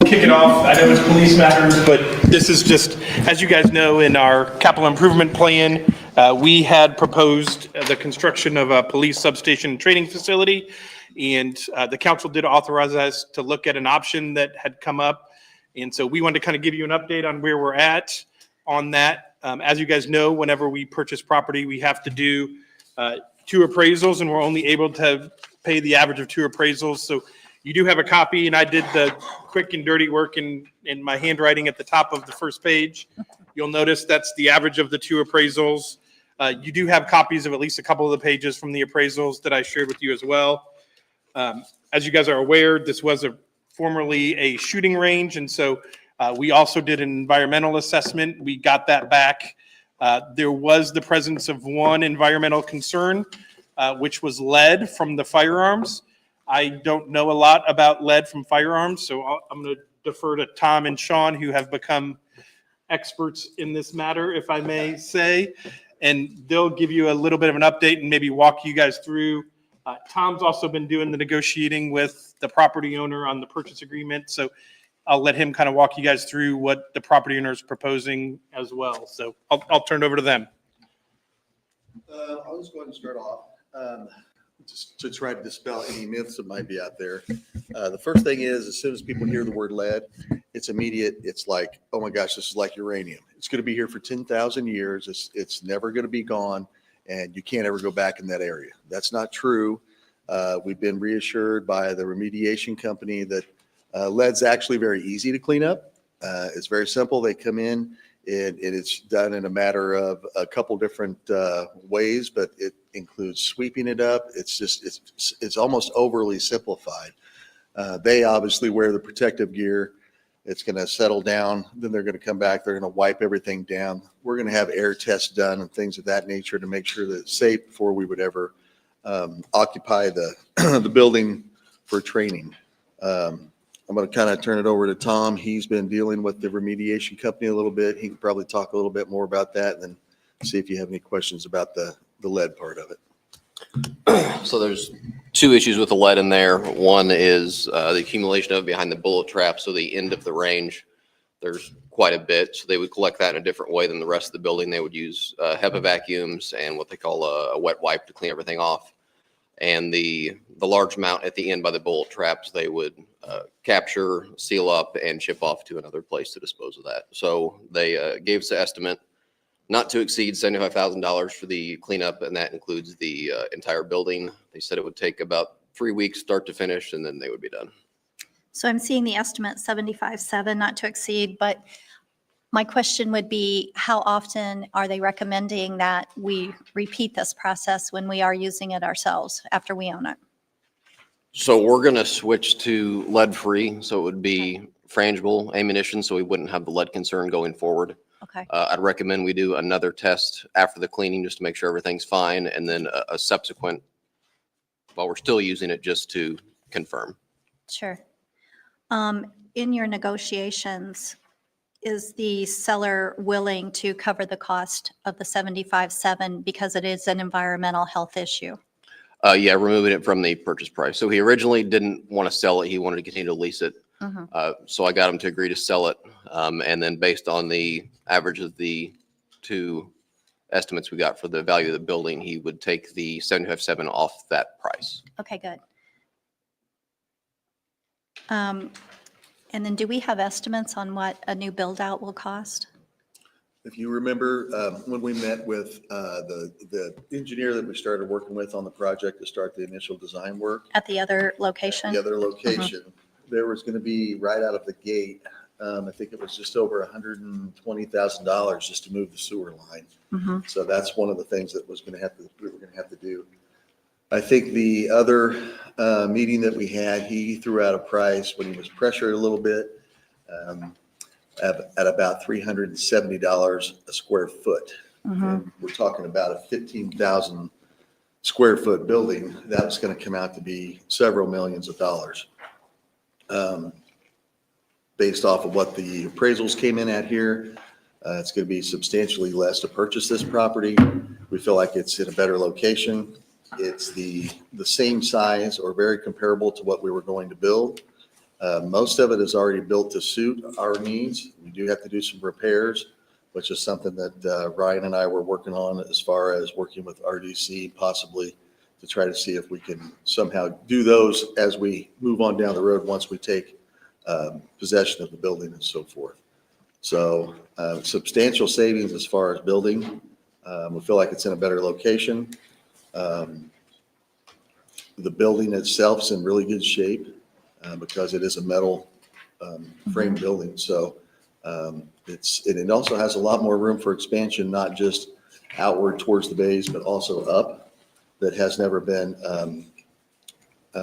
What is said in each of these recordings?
Kick it off. I know it's police matters, but this is just, as you guys know, in our capital improvement plan, we had proposed the construction of a police substation and training facility. And the council did authorize us to look at an option that had come up. And so we wanted to kind of give you an update on where we're at on that. As you guys know, whenever we purchase property, we have to do 2 appraisals, and we're only able to pay the average of 2 appraisals. So you do have a copy, and I did the quick and dirty work in my handwriting at the top of the first page. You'll notice that's the average of the 2 appraisals. You do have copies of at least a couple of the pages from the appraisals that I shared with you as well. As you guys are aware, this was formerly a shooting range, and so we also did an environmental assessment. We got that back. There was the presence of one environmental concern, which was lead from the firearms. I don't know a lot about lead from firearms, so I'm going to defer to Tom and Sean, who have become experts in this matter, if I may say, and they'll give you a little bit of an update and maybe walk you guys through. Tom's also been doing the negotiating with the property owner on the purchase agreement, so I'll let him kind of walk you guys through what the property owner is proposing as well. So I'll turn it over to them. I'll just go ahead and start off. Just to try to dispel any myths that might be out there. The first thing is, as soon as people hear the word lead, it's immediate. It's like, oh my gosh, this is like uranium. It's going to be here for 10,000 years. It's never going to be gone, and you can't ever go back in that area. That's not true. We've been reassured by the remediation company that lead's actually very easy to clean up. It's very simple. They come in, and it's done in a matter of a couple different ways, but it includes sweeping it up. It's almost overly simplified. They obviously wear the protective gear. It's going to settle down. Then they're going to come back. They're going to wipe everything down. We're going to have air tests done and things of that nature to make sure that it's safe before we would ever occupy the building for training. I'm going to kind of turn it over to Tom. He's been dealing with the remediation company a little bit. He can probably talk a little bit more about that, and then see if you have any questions about the lead part of it. So there's 2 issues with the lead in there. One is the accumulation of it behind the bullet trap. So the end of the range, there's quite a bit. So they would collect that in a different way than the rest of the building. They would use HEPA vacuums and what they call a wet wipe to clean everything off. And the large amount at the end by the bullet traps, they would capture, seal up, and ship off to another place to dispose of that. So they gave us an estimate not to exceed $75,000 for the cleanup, and that includes the entire building. They said it would take about 3 weeks start to finish, and then they would be done. So I'm seeing the estimate 75.7, not to exceed, but my question would be, how often are they recommending that we repeat this process when we are using it ourselves after we own it? So we're going to switch to lead-free, so it would be frangible ammunition, so we wouldn't have the lead concern going forward. Okay. I'd recommend we do another test after the cleaning just to make sure everything's fine, and then a subsequent while we're still using it just to confirm. Sure. In your negotiations, is the seller willing to cover the cost of the 75.7 because it is an environmental health issue? Yeah, removing it from the purchase price. So he originally didn't want to sell it. He wanted to continue to lease it. So I got him to agree to sell it. And then based on the average of the 2 estimates we got for the value of the building, he would take the 75.7 off that price. Okay, good. And then do we have estimates on what a new build out will cost? If you remember, when we met with the engineer that we started working with on the project to start the initial design work. At the other location? The other location, there was going to be right out of the gate, I think it was just over $120,000 just to move the sewer line. So that's one of the things that we were going to have to do. I think the other meeting that we had, he threw out a price when he was pressured a little bit at about $370 a square foot. And we're talking about a 15,000 square foot building. That was going to come out to be several millions of dollars. Based off of what the appraisals came in at here, it's going to be substantially less to purchase this property. We feel like it's in a better location. It's the same size or very comparable to what we were going to build. Most of it is already built to suit our needs. We do have to do some repairs, which is something that Ryan and I were working on as far as working with RDC possibly to try to see if we can somehow do those as we move on down the road once we take possession of the building and so forth. So substantial savings as far as building. We feel like it's in a better location. The building itself is in really good shape because it is a metal frame building. So it also has a lot more room for expansion, not just outward towards the bays, but also up, that has never been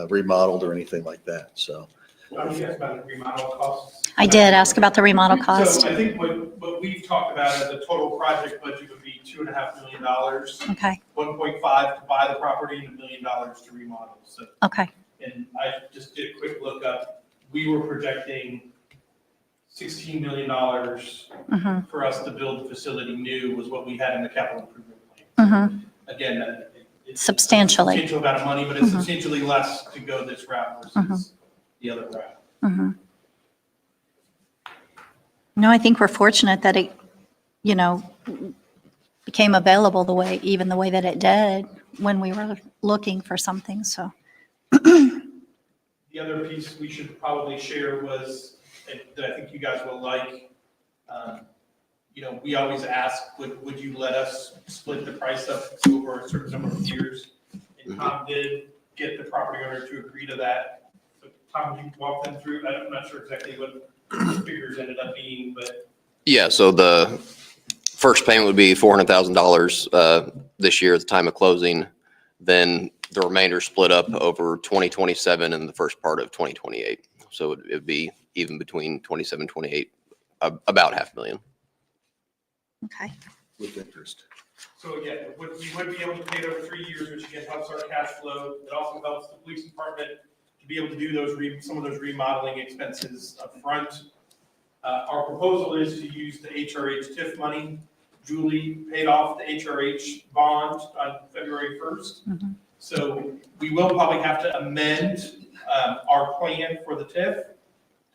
remodeled or anything like that. So. You asked about the remodel costs. I did ask about the remodel cost. So I think what we've talked about as a total project budget would be $2.5 million. Okay, 1.5 to buy the property and $1 million to remodel. So, okay, and I just did a quick look up. We were projecting $16 million for us to build the facility new was what we had in the capital improvement plan. Again, it's Substantially. a substantial amount of money, but it's substantially less to go this route versus the other route. No, I think we're fortunate that it, became available even the way that it did when we were looking for something, so. The other piece we should probably share was, that I think you guys will like, we always ask, would you let us split the price up over a certain number of years? And Tom did get the property owner to agree to that. So Tom, you walk them through, I'm not sure exactly what the figures ended up being, but. Yeah, so the first payment would be $400,000 this year at the time of closing. Then the remainder split up over 2027 and the first part of 2028. So it would be even between 27, 28, about $500,000. Okay. With interest. So again, we would be able to pay it over 3 years, which again helps our cash flow. It also helps the police department to be able to do some of those remodeling expenses up front. Our proposal is to use the HRH TIF money. Julie paid off the HRH bond on February 1st. So we will probably have to amend our plan for the TIF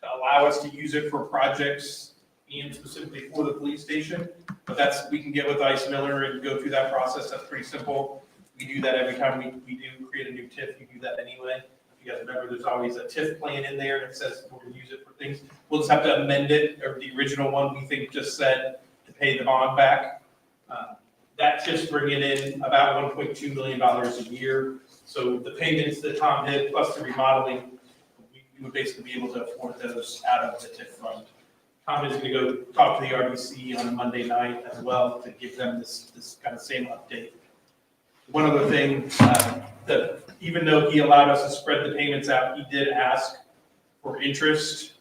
to allow us to use it for projects and specifically for the police station. But we can get with Ice Miller and go through that process. That's pretty simple. We do that every time we do create a new TIF. You do that anyway. If you guys remember, there's always a TIF plan in there that says we're going to use it for things. We'll just have to amend it, or the original one we think just said to pay the bond back. That just bringing in about $1.2 million a year. So the payments that Tom did plus the remodeling, we would basically be able to afford those out of the TIF fund. Tom is going to go talk to the RDC on Monday night as well to give them this kind of same update. One other thing, that even though he allowed us to spread the payments out, he did ask for interest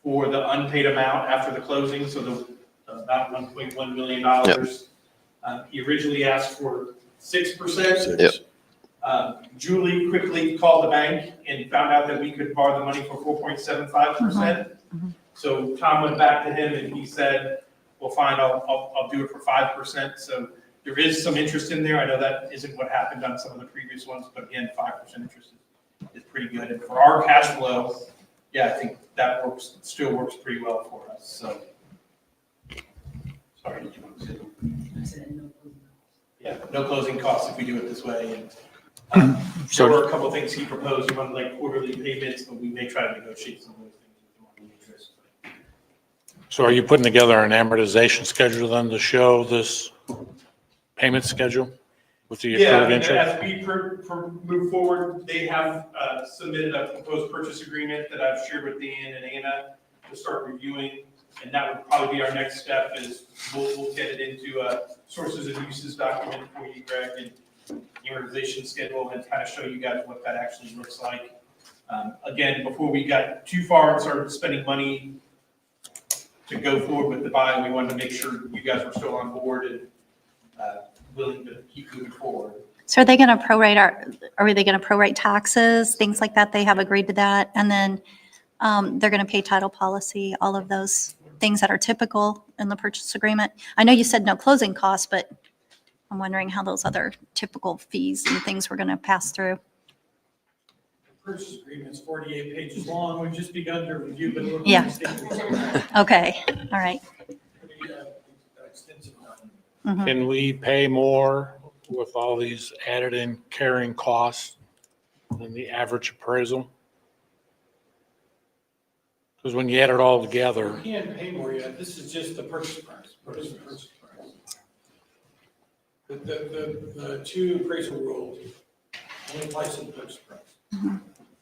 for the unpaid amount after the closing. So about $1.1 million. Yep. He originally asked for 6%. Yep. Julie quickly called the bank and found out that we could borrow the money for 4.75%. So Tom went back to him and he said, well, fine, I'll do it for 5%. So there is some interest in there. I know that isn't what happened on some of the previous ones, but again, 5% interest is pretty good. And for our cash flow, yeah, I think that still works pretty well for us. So, sorry, did you want to say? I said no closing costs. Yeah, no closing costs if we do it this way. And there were a couple of things he proposed, one like quarterly payments, but we may try to negotiate some of those things with the monthly interest. So are you putting together an amortization schedule then to show this payment schedule with the Yeah, accrued and interest? as we move forward, they have submitted a proposed purchase agreement that I've shared with Dan and Anna to start reviewing. And that would probably be our next step is we'll get it into a sources and uses document for you, Greg, and amortization schedule and kind of show you guys what that actually looks like. Again, before we got too far and started spending money to go forward with the buy, we wanted to make sure you guys were still on board and willing to keep moving forward. So are they going to are they going to prorate taxes, things like that? They have agreed to that. And then they're going to pay title policy, all of those things that are typical in the purchase agreement. I know you said no closing costs, but I'm wondering how those other typical fees and things we're going to pass through. purchase agreement's 48 pages long. We've just begun to review, but it'll be Yeah. extensive. Okay, all right. Pretty, extensive document. Can we pay more with all these added in carrying costs than the average appraisal? Because when you add it all together, You can't pay more yet. This is just the purchase price. Purchase price. The two appraisal rules only applies to the purchase price.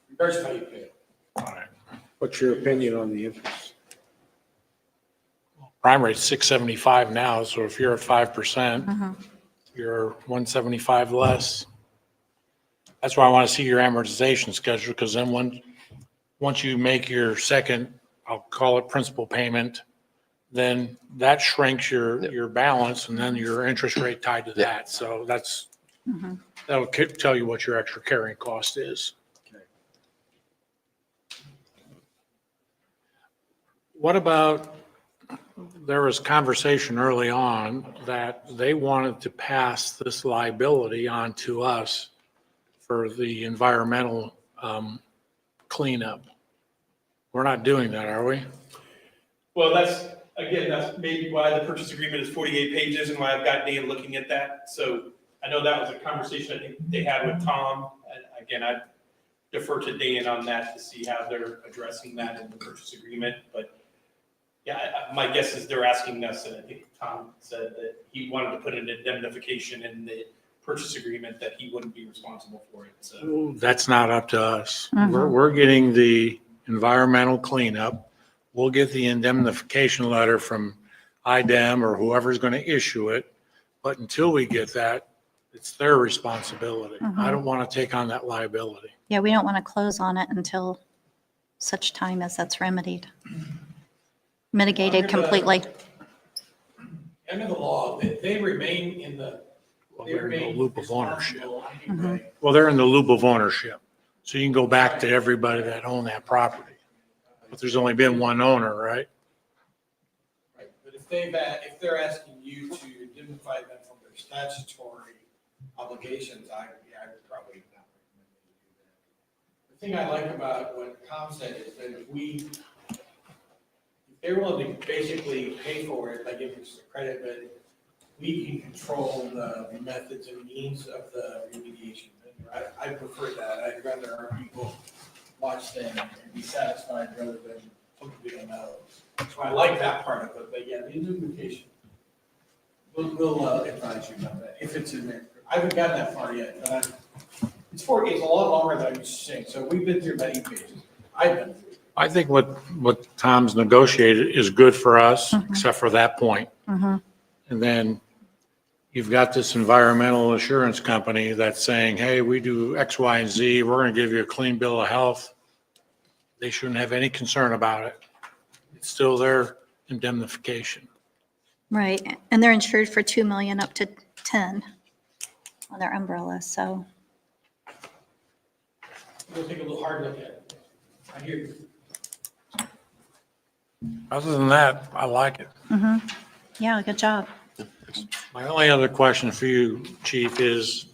Regardless of how you pay it. all right, What's your opinion on the interest? prime rate's 675 now, so if you're at 5%, you're 175 less. That's why I want to see your amortization schedule, because then once you make your second, I'll call it principal payment, then that shrinks your balance and then your interest rate tied to that. So that'll tell you what your extra carrying cost is. What about, there was conversation early on that they wanted to pass this liability on to us for the environmental cleanup. We're not doing that, are we? Well, that's maybe why the purchase agreement is 48 pages and why I've got Dan looking at that. So I know that was a conversation I think they had with Tom. And again, I defer to Dan on that to see how they're addressing that in the purchase agreement. But yeah, my guess is they're asking us, and I think Tom said that he wanted to put an indemnification in the purchase agreement that he wouldn't be responsible for it. So That's not up to us. We're getting the environmental cleanup. We'll get the indemnification letter from IDEM or whoever's going to issue it. But until we get that, it's their responsibility. I don't want to take on that liability. Yeah, we don't want to close on it until such time as that's mitigated completely. Under the law, they remain in the. Well, they they're in the remain loop of ownership. responsible anyway. Well, they're in the loop of ownership. So you can go back to everybody that owned that property. But there's only been one owner, right? Right, but if they're asking you to indemnify them from their statutory obligations, I would probably not recommend that you do that. The thing I like about what Tom said is that if they're willing to basically pay for it by giving us the credit, but we can control the methods and means of the remediation. I prefer that. I'd rather our people watch them and be satisfied rather than something we don't know. So I like that part of it, but yeah, the indemnification, we'll advise you about that if it's in there. I haven't gotten that far yet, but it's a lot longer than I'm used to saying. So we've been through about 8 pages. I've been through. I think what Tom's negotiated is good for us, except for that point. And then you've got this environmental assurance company that's saying, hey, we do X, Y, and Z. We're going to give you a clean bill of health. They shouldn't have any concern about it. It's still their indemnification. Right, and they're insured for 2 million up to 10 on their umbrella, so. We'll take a little hard look at it. I hear you. Other than that, I like it. Yeah, good job. My only other question for you, Chief, is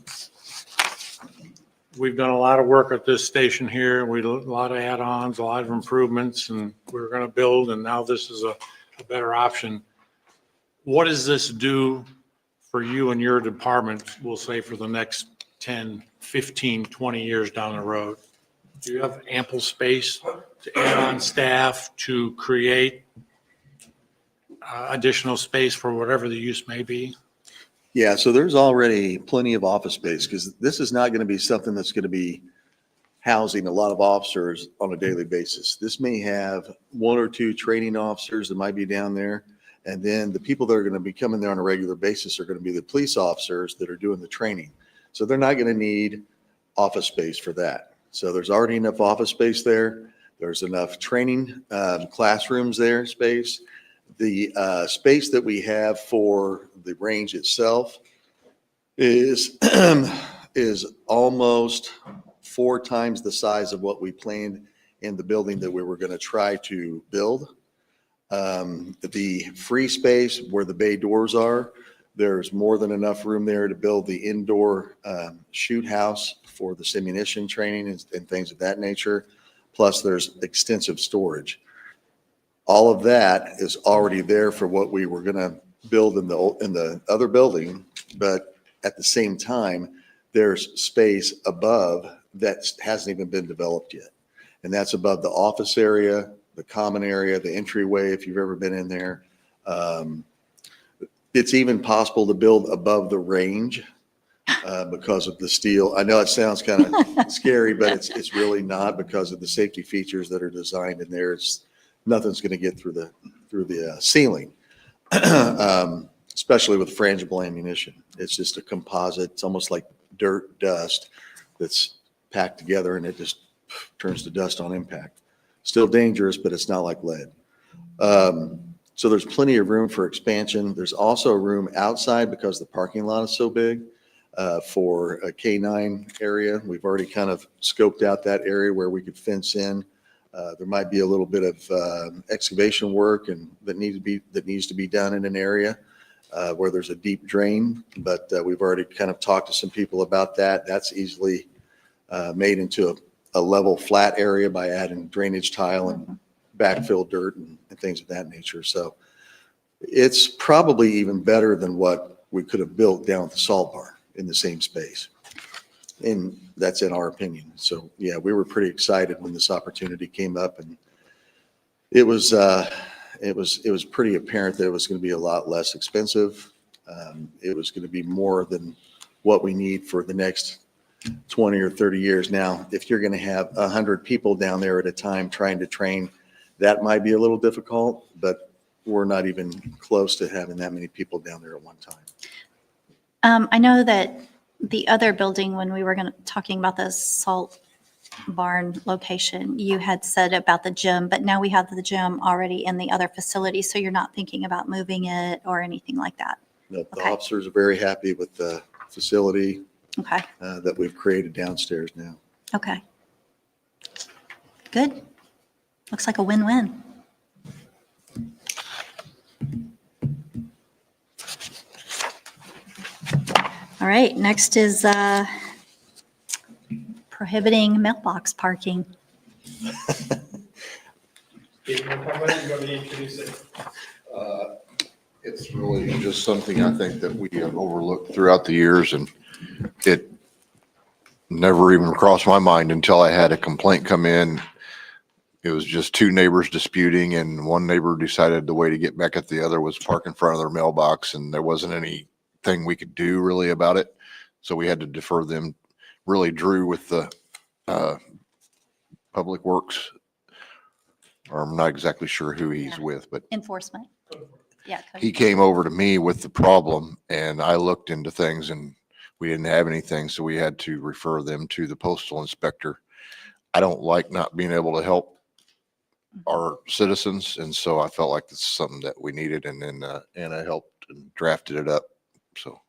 we've done a lot of work at this station here. A lot of add-ons, a lot of improvements, and we're going to build, and now this is a better option. What does this do for you and your department, we'll say, for the next 10, 15, 20 years down the road? Do you have ample space to add on staff, to create additional space for whatever the use may be? Yeah, so there's already plenty of office space because this is not going to be something that's going to be housing a lot of officers on a daily basis. This may have 1 or 2 training officers that might be down there. And then the people that are going to be coming there on a regular basis are going to be the police officers that are doing the training. So they're not going to need office space for that. So there's already enough office space there. There's enough training classrooms there, space. The space that we have for the range itself is almost 4 times the size of what we planned in the building that we were going to try to build. The free space where the bay doors are, there's more than enough room there to build the indoor shoot house for the simunition training and things of that nature. Plus there's extensive storage. All of that is already there for what we were going to build in the other building. But at the same time, there's space above that hasn't even been developed yet. And that's above the office area, the common area, the entryway, if you've ever been in there. It's even possible to build above the range because of the steel. I know it sounds kind of scary, but it's really not, because of the safety features that are designed in there. Nothing's going to get through the ceiling, especially with frangible ammunition. It's just a composite. It's almost like dirt dust that's packed together, and it just turns to dust on impact. Still dangerous, but it's not like lead. So there's plenty of room for expansion. There's also room outside because the parking lot is so big for a K9 area. We've already kind of scoped out that area where we could fence in. There might be a little bit of excavation work that needs to be done in an area where there's a deep drain, but we've already kind of talked to some people about that. That's easily made into a level flat area by adding drainage tile and backfill dirt and things of that nature. So it's probably even better than what we could have built down at the salt barn in the same space. And that's in our opinion. So yeah, we were pretty excited when this opportunity came up, and it was pretty apparent that it was going to be a lot less expensive. It was going to be more than what we need for the next 20 or 30 years. Now, if you're going to have 100 people down there at a time trying to train, that might be a little difficult, but we're not even close to having that many people down there at one time. I know that the other building, when we were talking about the salt barn location, you had said about the gym, but now we have the gym already in the other facility, so you're not thinking about moving it or anything like that? The Okay. officers are very happy with the facility Okay, that we've created downstairs now. okay. Good. Looks like a win-win. All right, next is prohibiting mailbox parking. It's really just something I think that we have overlooked throughout the years, and it never even crossed my mind until I had a complaint come in. It was just two neighbors disputing, and one neighbor decided the way to get back at the other was park in front of their mailbox, and there wasn't anything we could do really about it. So we had to defer them. Really Drew with the Public Works, or I'm not exactly sure who he's with, but Enforcement. Yeah. code he came over to me with the problem, and I looked into things, and we didn't have anything. So we had to refer them to the postal inspector. I don't like not being able to help our citizens. And so I felt like it's something that we needed. And then Anna helped and drafted it up. So.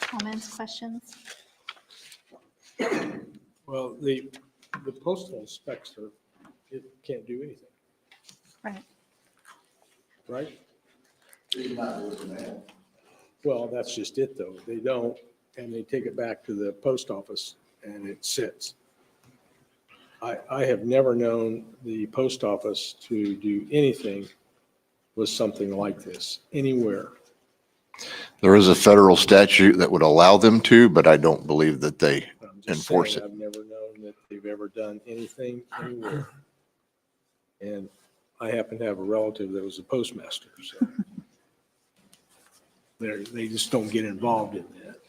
Comments, questions? Well, the postal inspector, it can't do anything, Right. right? Well, that's just it though. They don't, and they take it back to the post office and it sits. I have never known the post office to do anything with something like this anywhere. There is a federal statute that would allow them to, but I don't believe that they I'm just enforce saying, it. I've never known that they've ever done anything anywhere. And I happen to have a relative that was a postmaster, so. They just don't get involved in that.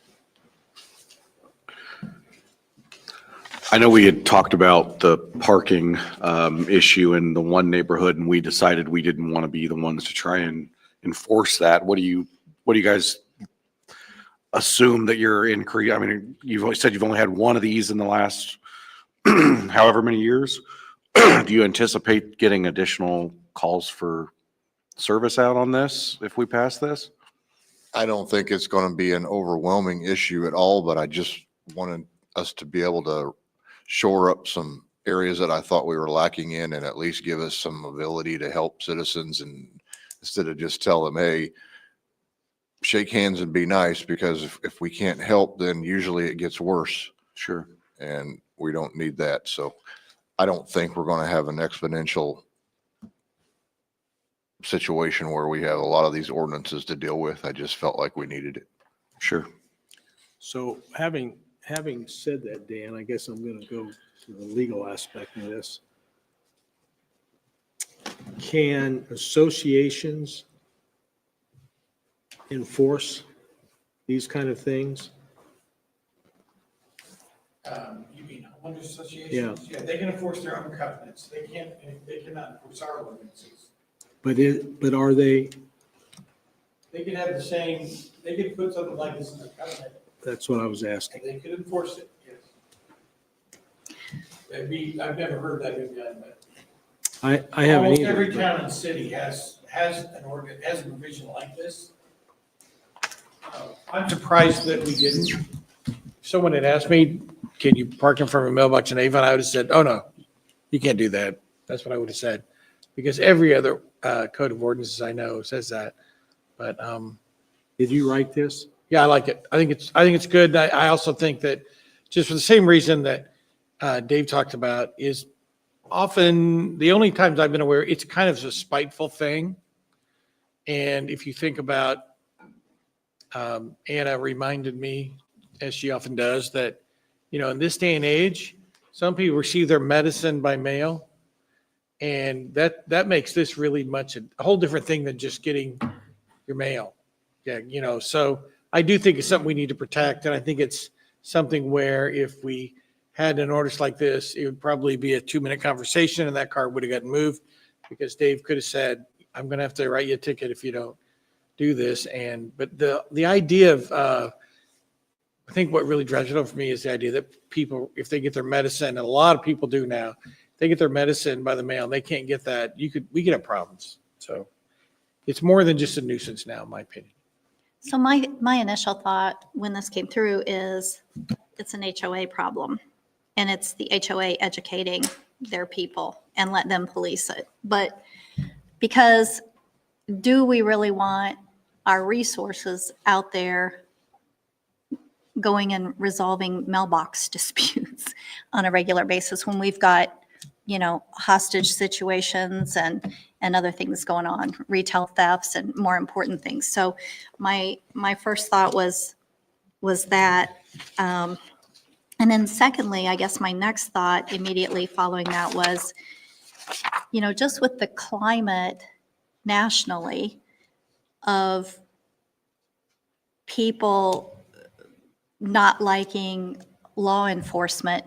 I know we had talked about the parking issue in the one neighborhood, and we decided we didn't want to be the ones to try and enforce that. What do you guys assume that you're increase? I mean, you've always said you've only had one of these in the last however many years. Do you anticipate getting additional calls for service out on this if we pass this? I don't think it's going to be an overwhelming issue at all, but I just wanted us to be able to shore up some areas that I thought we were lacking in, and at least give us some ability to help citizens, and instead of just tell them, hey, shake hands and be nice, because if we can't help, then usually it gets worse, Sure. and we don't need that. So I don't think we're going to have an exponential situation where we have a lot of these ordinances to deal with. I just felt like we needed it. Sure. So having said that, Dan, I guess I'm going to go to the legal aspect of this. Can associations enforce these kind of things? You mean homeowners associations? Yeah, they can enforce their own covenants. They cannot enforce our ordinances. But are they, They could have the same, they could put something like this in their covenant, that's what I was asking. and they could enforce it, yes. I've never heard that been done, but I haven't almost either. every but- town and city has a provision like this. I'm surprised that we didn't. If someone had asked me, can you park in front of a mailbox in Avon, I would have said, oh, no, you can't do that. That's what I would have said. Because every other code of ordinances I know says that. But, Did you write this? yeah, I like it. I think it's good. I also think that just for the same reason that Dave talked about is often the only times I've been aware, it's kind of a spiteful thing. And if you think about, Anna reminded me, as she often does, that, in this day and age, some people receive their medicine by mail. And that makes this really much a whole different thing than just getting your mail. Yeah, so I do think it's something we need to protect. And I think it's something where if we had an ordinance like this, it would probably be a 2-minute conversation and that car would have gotten moved, because Dave could have said, I'm going to have to write you a ticket if you don't do this. But the idea of, I think what really drives it home for me is the idea that people, if they get their medicine, and a lot of people do now, they get their medicine by the mail and they can't get that, we could have problems. So it's more than just a nuisance now, in my opinion. So my initial thought when this came through is it's an HOA problem, and it's the HOA educating their people and let them police it. But because do we really want our resources out there going and resolving mailbox disputes on a regular basis when we've got, hostage situations and other things going on, retail thefts and more important things. So my first thought was that. And then secondly, I guess my next thought immediately following that was, just with the climate nationally of people not liking law enforcement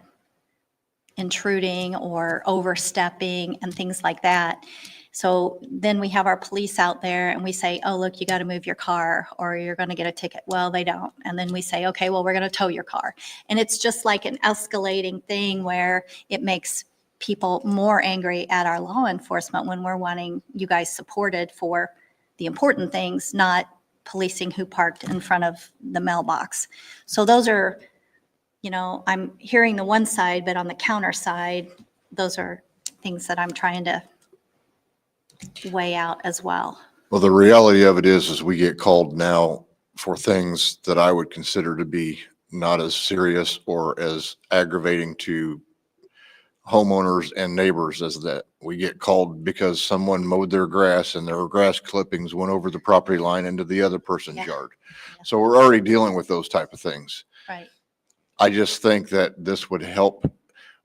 intruding or overstepping and things like that. So then we have our police out there and we say, oh, look, you got to move your car or you're going to get a ticket. Well, they don't. And then we say, okay, well, we're going to tow your car. And it's just like an escalating thing where it makes people more angry at our law enforcement when we're wanting you guys supported for the important things, not policing who parked in front of the mailbox. So those are, I'm hearing the one side, but on the counter side, those are things that I'm trying to weigh out as well. Well, the reality of it is we get called now for things that I would consider to be not as serious or as aggravating to homeowners and neighbors as that. We get called because someone mowed their grass and their grass clippings went over the property line into the other person's Yeah. yard. So we're already dealing with those type of things. Right. I just think that this would help.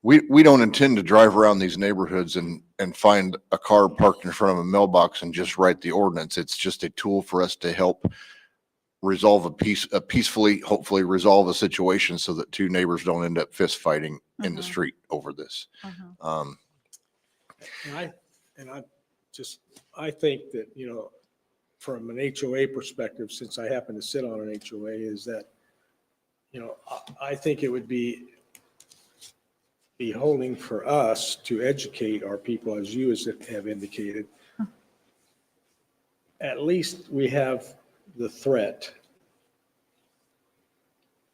We don't intend to drive around these neighborhoods and find a car parked in front of a mailbox and just write the ordinance. It's just a tool for us to help resolve peacefully, hopefully resolve a situation so that two neighbors don't end up fist fighting in the street over this. Mhm. I think that, from an HOA perspective, since I happen to sit on an HOA, is that, I think it would be beholding for us to educate our people, as you have indicated. At least we have the threat,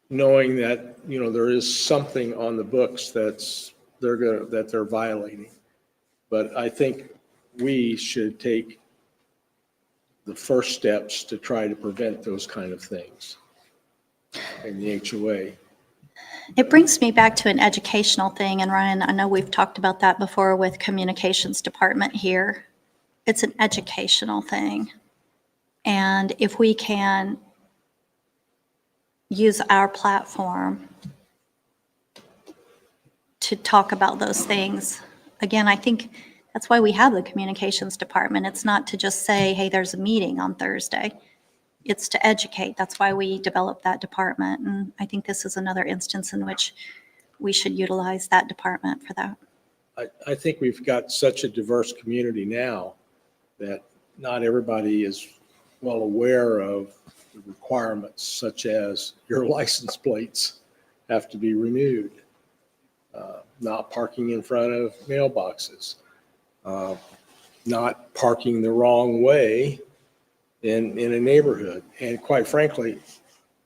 knowing that, there is something on the books that they're violating. But I think we should take the first steps to try to prevent those kind of things in the HOA. It brings me back to an educational thing, and Ryan, I know we've talked about that before with communications department here. It's an educational thing. And if we can use our platform to talk about those things, again, I think that's why we have the communications department. It's not to just say, hey, there's a meeting on Thursday. It's to educate. That's why we developed that department. And I think this is another instance in which we should utilize that department for that. I think we've got such a diverse community now that not everybody is well aware of the requirements, such as your license plates have to be renewed, not parking in front of mailboxes, not parking the wrong way in a neighborhood. And quite frankly,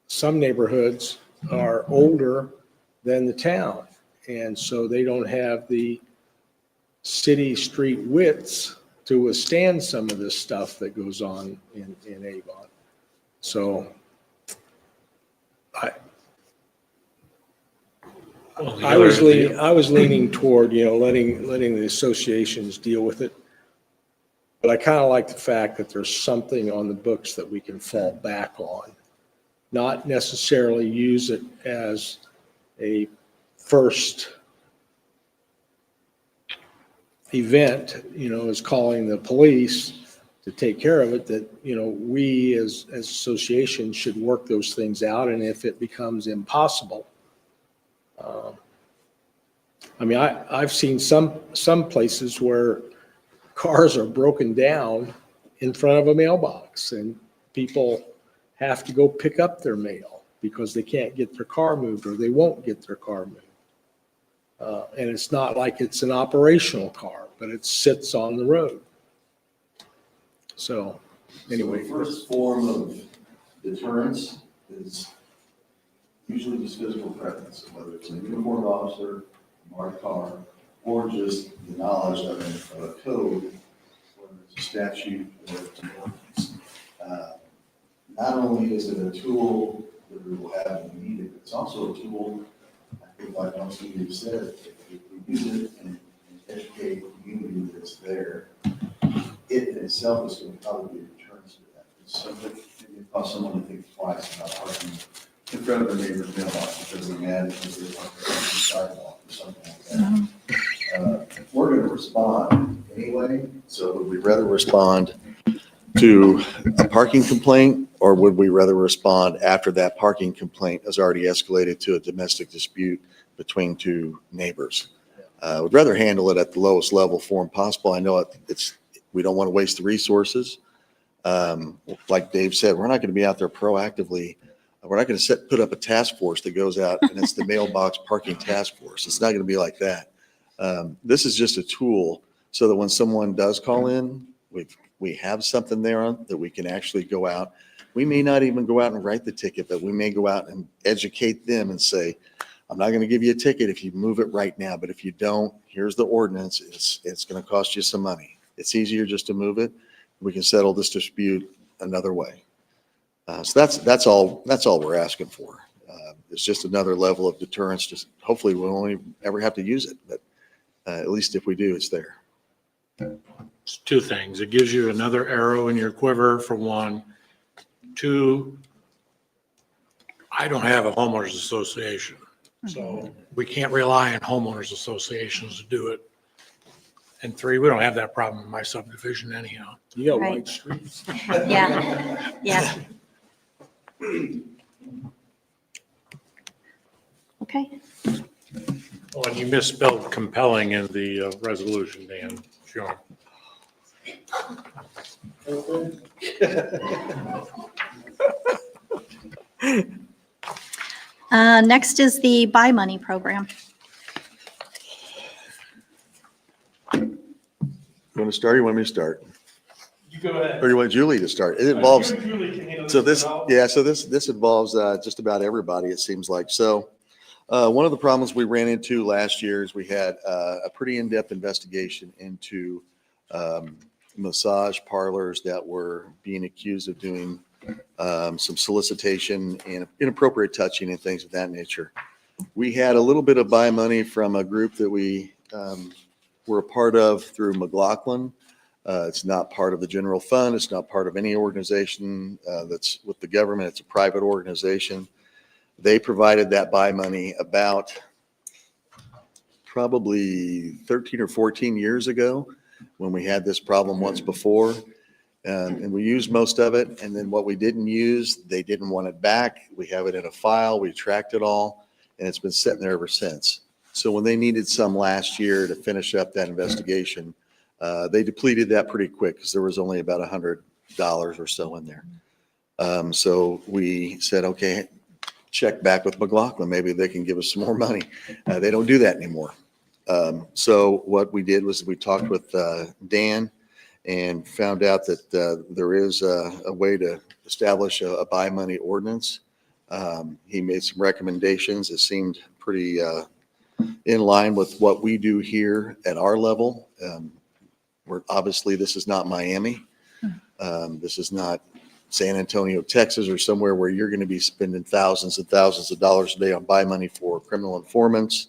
some neighborhoods are older than the town. And so they don't have the city street widths to withstand some of this stuff that goes on in Avon. So I was leaning toward, letting the associations deal with it. But I kind of like the fact that there's something on the books that we can fall back on, not necessarily use it as a first event, is calling the police to take care of it, that, we as associations should work those things out. And if it becomes impossible, I've seen some places where cars are broken down in front of a mailbox and people have to go pick up their mail because they can't get their car moved or they won't get their car moved. And it's not like it's an operational car, but it sits on the road. So anyway. So the first form of deterrence is usually just physical presence, whether it's a uniformed officer, a marked car, or just the knowledge of a code, whether it's a statute or it's an ordinance. Not only is it a tool that we will have when we need it, it's also a tool, I think like Councilman said, if we use it and educate the community that's there, it in itself is going to probably be a deterrence to that. It's something it costs someone to think twice about parking in front of their neighbor's mailbox because they're mad because they're parking on the sidewalk or something like that. We're going to respond anyway. So would we rather respond to a parking complaint, or would we rather respond after that parking complaint has already escalated to a domestic dispute between two neighbors? Would rather handle it at the lowest level form possible. I know we don't want to waste the resources. Like Dave said, we're not going to be out there proactively. We're not going to put up a task force that goes out and it's the mailbox parking task force. It's not going to be like that. This is just a tool so that when someone does call in, we have something there on that we can actually go out. We may not even go out and write the ticket, but we may go out and educate them and say, I'm not going to give you a ticket if you move it right now, but if you don't, here's the ordinance. It's going to cost you some money. It's easier just to move it. We can settle this dispute another way. So that's all we're asking for. It's just another level of deterrence. Just hopefully we'll only ever have to use it, but at least if we do, it's there. It's two things. It gives you another arrow in your quiver, for one. Two, I don't have a homeowners association, so we can't rely on homeowners associations to do it. And three, we don't have that problem in my subdivision anyhow. You got Right. wide streets. Yeah. Okay. Oh, and you misspelled compelling in the resolution, Dan. Sure. Next is the buy money program. You want to start or you want me to start? You go ahead. Or do you want Julie to start? It involves, You and Julie can handle so this this, one. yeah, so this involves just about everybody, it seems like. So one of the problems we ran into last year is we had a pretty in-depth investigation into massage parlors that were being accused of doing some solicitation and inappropriate touching and things of that nature. We had a little bit of buy money from a group that we were a part of through McLaughlin. It's not part of the general fund. It's not part of any organization that's with the government. It's a private organization. They provided that buy money about probably 13 or 14 years ago when we had this problem once before. And we used most of it. And then what we didn't use, they didn't want it back. We have it in a file. We tracked it all, and it's been sitting there ever since. So when they needed some last year to finish up that investigation, they depleted that pretty quick because there was only about $100 or so in there. So we said, okay, check back with McLaughlin. Maybe they can give us some more money. They don't do that anymore. So what we did was we talked with Dan and found out that there is a way to establish a buy money ordinance. He made some recommendations that seemed pretty in line with what we do here at our level. Obviously, this is not Miami. This is not San Antonio, Texas, or somewhere where you're going to be spending thousands and thousands of dollars a day on buy money for criminal informants,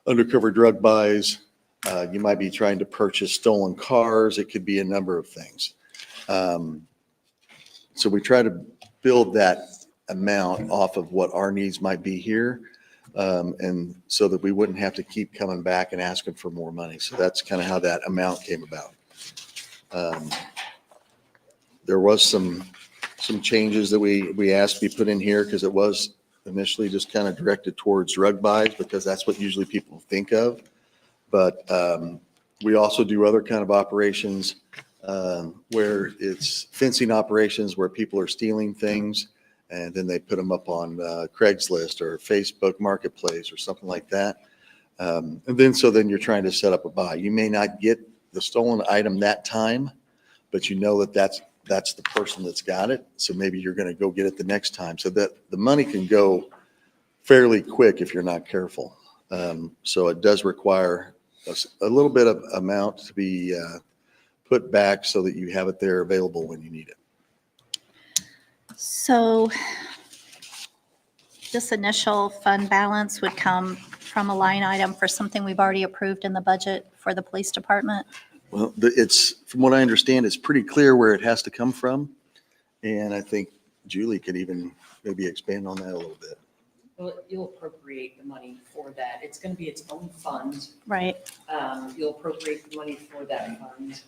undercover drug buys. You might be trying to purchase stolen cars. It could be a number of things. So we try to build that amount off of what our needs might be here. And so that we wouldn't have to keep coming back and asking for more money. So that's kind of how that amount came about. There was some changes that we asked to be put in here because it was initially just kind of directed towards drug buys because that's what usually people think of. But we also do other kind of operations where it's fencing operations where people are stealing things and then they put them up on Craigslist or Facebook Marketplace or something like that. And then you're trying to set up a buy. You may not get the stolen item that time, but you know that that's the person that's got it. So maybe you're going to go get it the next time. So that the money can go fairly quick if you're not careful. So it does require a little bit of amount to be put back so that you have it there available when you need it. So this initial fund balance would come from a line item for something we've already approved in the budget for the police department? Well, it's, from what I understand, it's pretty clear where it has to come from. And I think Julie could even maybe expand on that a little bit. Well, you'll appropriate the money for that. It's going to be its own fund. Right. You'll appropriate the money for that fund.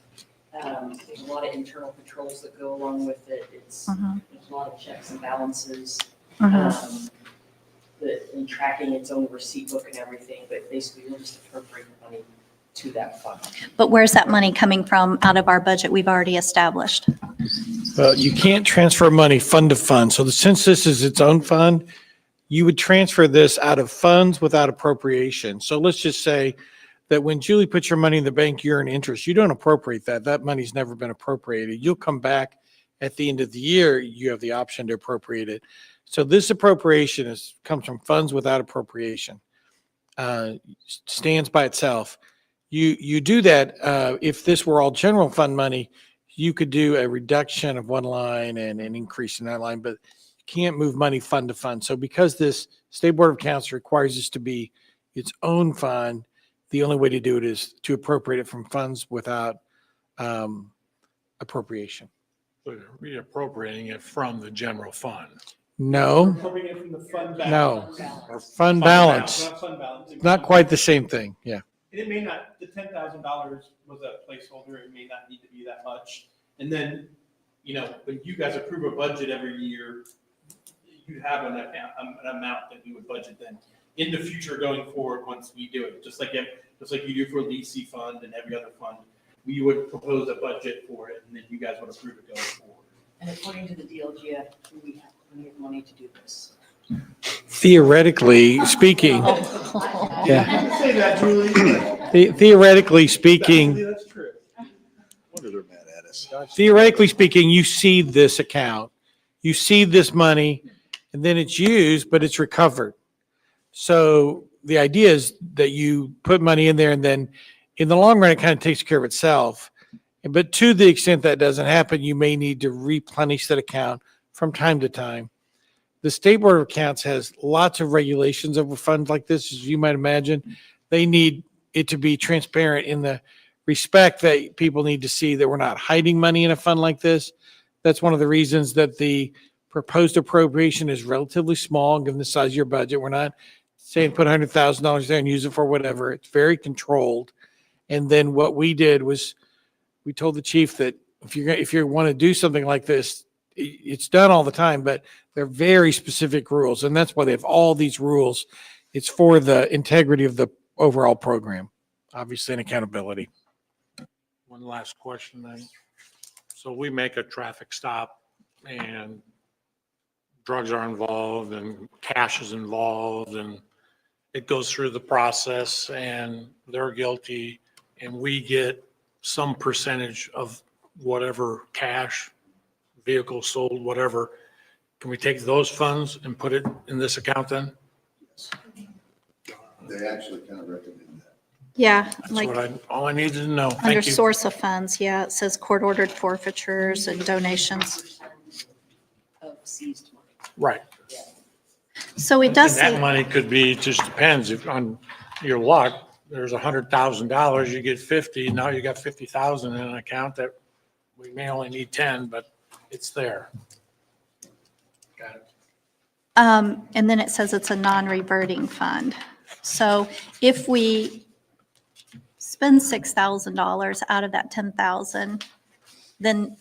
There's a lot of internal controls that go along with it. There's a lot of checks and balances. And tracking its own receipt book and everything, but basically you'll just appropriate the money to that fund. But where's that money coming from out of our budget we've already established? Well, you can't transfer money fund to fund. So since this is its own fund, you would transfer this out of funds without appropriation. So let's just say that when Julie puts your money in the bank, you earn interest. You don't appropriate that. That money's never been appropriated. You'll come back at the end of the year, you have the option to appropriate it. So this appropriation comes from funds without appropriation. Stands by itself. You do that, if this were all general fund money, you could do a reduction of one line and an increase in that line, but you can't move money fund to fund. So because this State Board of Accounts requires this to be its own fund, the only way to do it is to appropriate it from funds without appropriation. So you're reappropriating it from the general fund. From the fund balance. Or fund balance. Not fund balance. Not quite the same thing, yeah. And it may not, the $10,000 was a placeholder. It may not need to be that much. And then, when you guys approve a budget every year, you have an amount that we would budget then in the future going forward once we do it. Just like you do for Lisi Fund and every other fund, we would propose a budget for it and then you guys would approve it going forward. And according to the DLGF, we have plenty of money to do this. Theoretically speaking, Yeah. Say that, Julie. theoretically speaking, That's true. What are they mad at us? theoretically speaking, you seed this account, you seed this money, and then it's used, but it's recovered. So the idea is that you put money in there and then in the long run, it kind of takes care of itself. But to the extent that doesn't happen, you may need to replenish that account from time to time. The State Board of Accounts has lots of regulations over funds like this, as you might imagine. They need it to be transparent in the respect that people need to see that we're not hiding money in a fund like this. That's one of the reasons that the proposed appropriation is relatively small, given the size of your budget. We're not saying put $100,000 there and use it for whatever. It's very controlled. And then what we did was we told the chief that if you want to do something like this, it's done all the time, but they're very specific rules. And that's why they have all these rules. It's for the integrity of the overall program, obviously, and accountability. One last question then. So we make a traffic stop and drugs are involved and cash is involved and it goes through the process and they're guilty and we get some percentage of whatever cash, vehicle sold, whatever. Can we take those funds and put it in this account then? They actually kind of recommend that. Yeah, That's like what all I needed to know. under Thank you. source of funds, yeah, it says court-ordered forfeitures and donations. Of seized money. Right. So it does And that say, money could be, just depends if on your luck, there's $100,000, you get 50, now you got 50,000 in an account that we may only need 10, but it's there. Got it. and then it says it's a non-reverting fund. So if we spend $6,000 out of that 10,000, then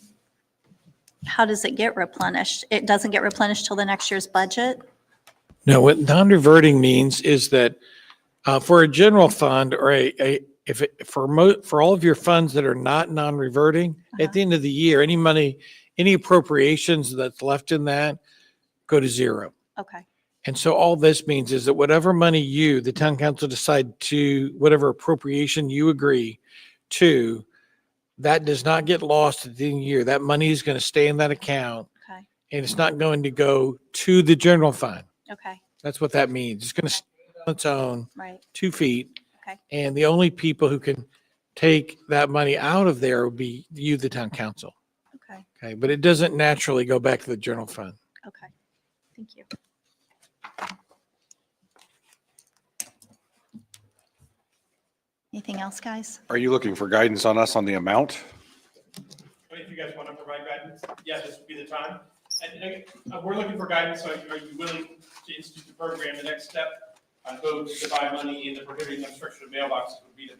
how does it get replenished? It doesn't get replenished till the next year's budget? No, what non-reverting means is that for a general fund or for all of your funds that are not non-reverting, at the end of the year, any money, any appropriations that's left in that go to zero. Okay, And so all this means is that whatever money you, the town council, decide to, whatever appropriation you agree to, that does not get lost at the end of the year. That money is going to stay in that account okay, and it's not going to go to the general fund. okay, That's what that means. It's going to stand on its own, right, 2 feet. Okay. And the only people who can take that money out of there would be you, the town council. okay, Okay, but it doesn't naturally go back to the general fund. okay. Thank you. Anything else, guys? Are you looking for guidance on us on the amount? If you guys want to provide guidance, yeah, this would be the time. And we're looking for guidance, so are you willing to institute the program? The next step on vote to divide money in the prohibiting obstruction of mailboxes would be to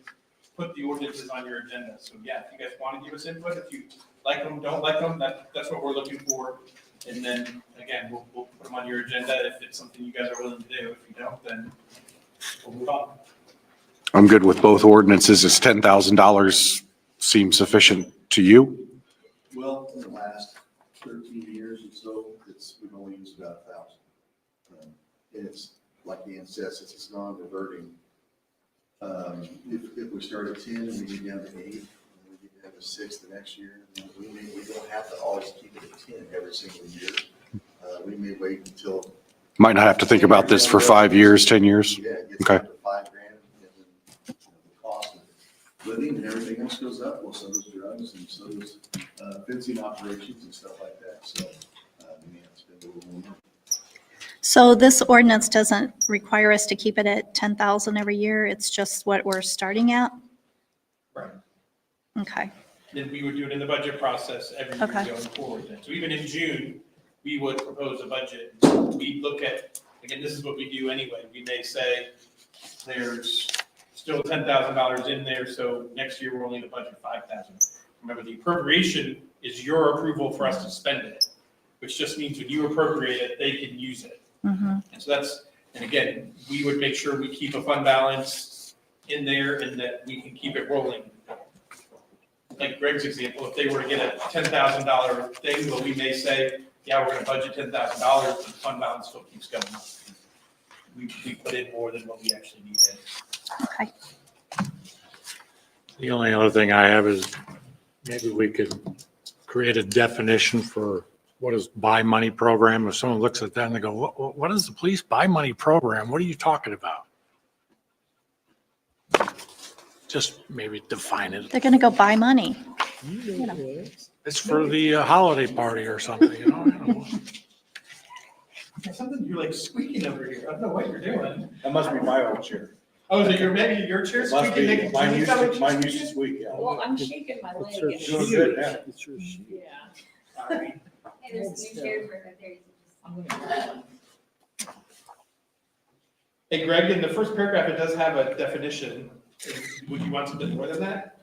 put the ordinances on your agenda. So yeah, if you guys want to give us input, if you like them, don't like them, that's what we're looking for. And then, again, we'll put them on your agenda if it's something you guys are willing to do. If you don't, then we'll move on. I'm good with both ordinances. Is $10,000 seem sufficient to you? Well, in the last 13 years or so, we've only used about 1,000. And it's, like Dan says, it's non-reverting. If we start at 10 and we get down to 8, and we get down to 6 the next year, then we don't have to always keep it at 10 every single year. We may wait until. Might not have to think about this for 5 years, 10 years? Yeah, it gets Okay. up to $5,000, and then the cost of living and everything else goes up. Well, so does drugs and so does fencing operations and stuff like that. So we may have to spend a little more money. So this ordinance doesn't require us to keep it at 10,000 every year. It's just what we're starting at? Right. Okay, Then we would do it in the budget process every year Okay. going forward. So even in June, we would propose a budget. We look at, again, this is what we do anyway. We may say there's still $10,000 in there, so next year we're only going to budget 5,000. Remember, the appropriation is your approval for us to spend it, which just means when you appropriate it, they can use it. And so that's, and again, we would make sure we keep a fund balance in there and that we can keep it rolling. Like Greg's example, if they were to get a $10,000 thing, well, we may say, yeah, we're gonna budget $10,000, but the fund balance still keeps going up. We put in more than what we actually needed. okay. The only other thing I have is maybe we could create a definition for what is buy money program. If someone looks at that and they go, what is the police buy money program? What are you talking about? just maybe define it. They're going to go buy money. It's for the holiday party or something, you know? I don't know. Something you're like squeaking over here. I don't know what you're doing. That must be my old chair. Oh, is it maybe your chair Must squeaking? be, Nick? mine Can you used tell to, me mine she's used to squeaking? squeak, yeah. Well, I'm shaking my leg. It's doing good now. Yeah. Sorry. Hey, there's some new chairs right there. I'm gonna grab one. Hey, Greg, in the first paragraph, it does have a definition. Would you want something more than that?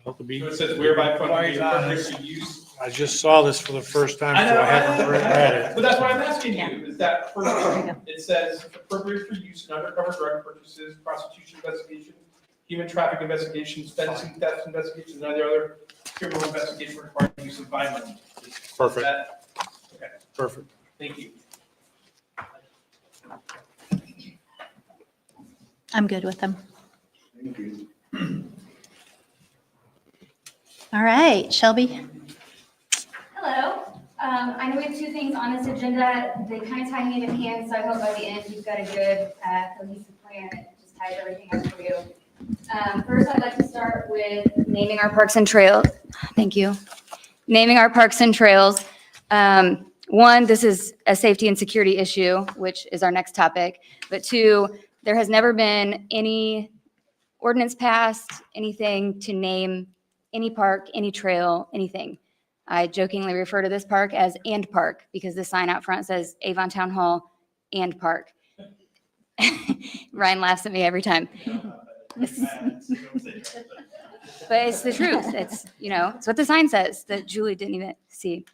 Well, to be- So it says whereby funding is appropriate for use. I just saw this for the first time, I so know, I haven't read it. but that's what I'm asking you, is that first, it says appropriate for use in undercover drug purchases, prostitution investigation, human traffic investigations, fencing, theft investigations, and other criminal investigation requiring use of violence. Perfect. Okay, Perfect. thank you. I'm good with them. All right, Shelby. Hello. I know we have two things on this agenda. They kind of tie hand in hand, so I hope by the end you've got a good cohesive plan that just ties everything up for you. First, I'd like to start with naming our parks and trails. Thank you. Naming our parks and trails. One, this is a safety and security issue, which is our next topic. But two, there has never been any ordinance passed, anything to name any park, any trail, anything. I jokingly refer to this park as "and Park" because the sign out front says Avon Town Hall and Park. Ryan laughs at me every time. But it's the truth. It's, it's what the sign says that Julie didn't even see.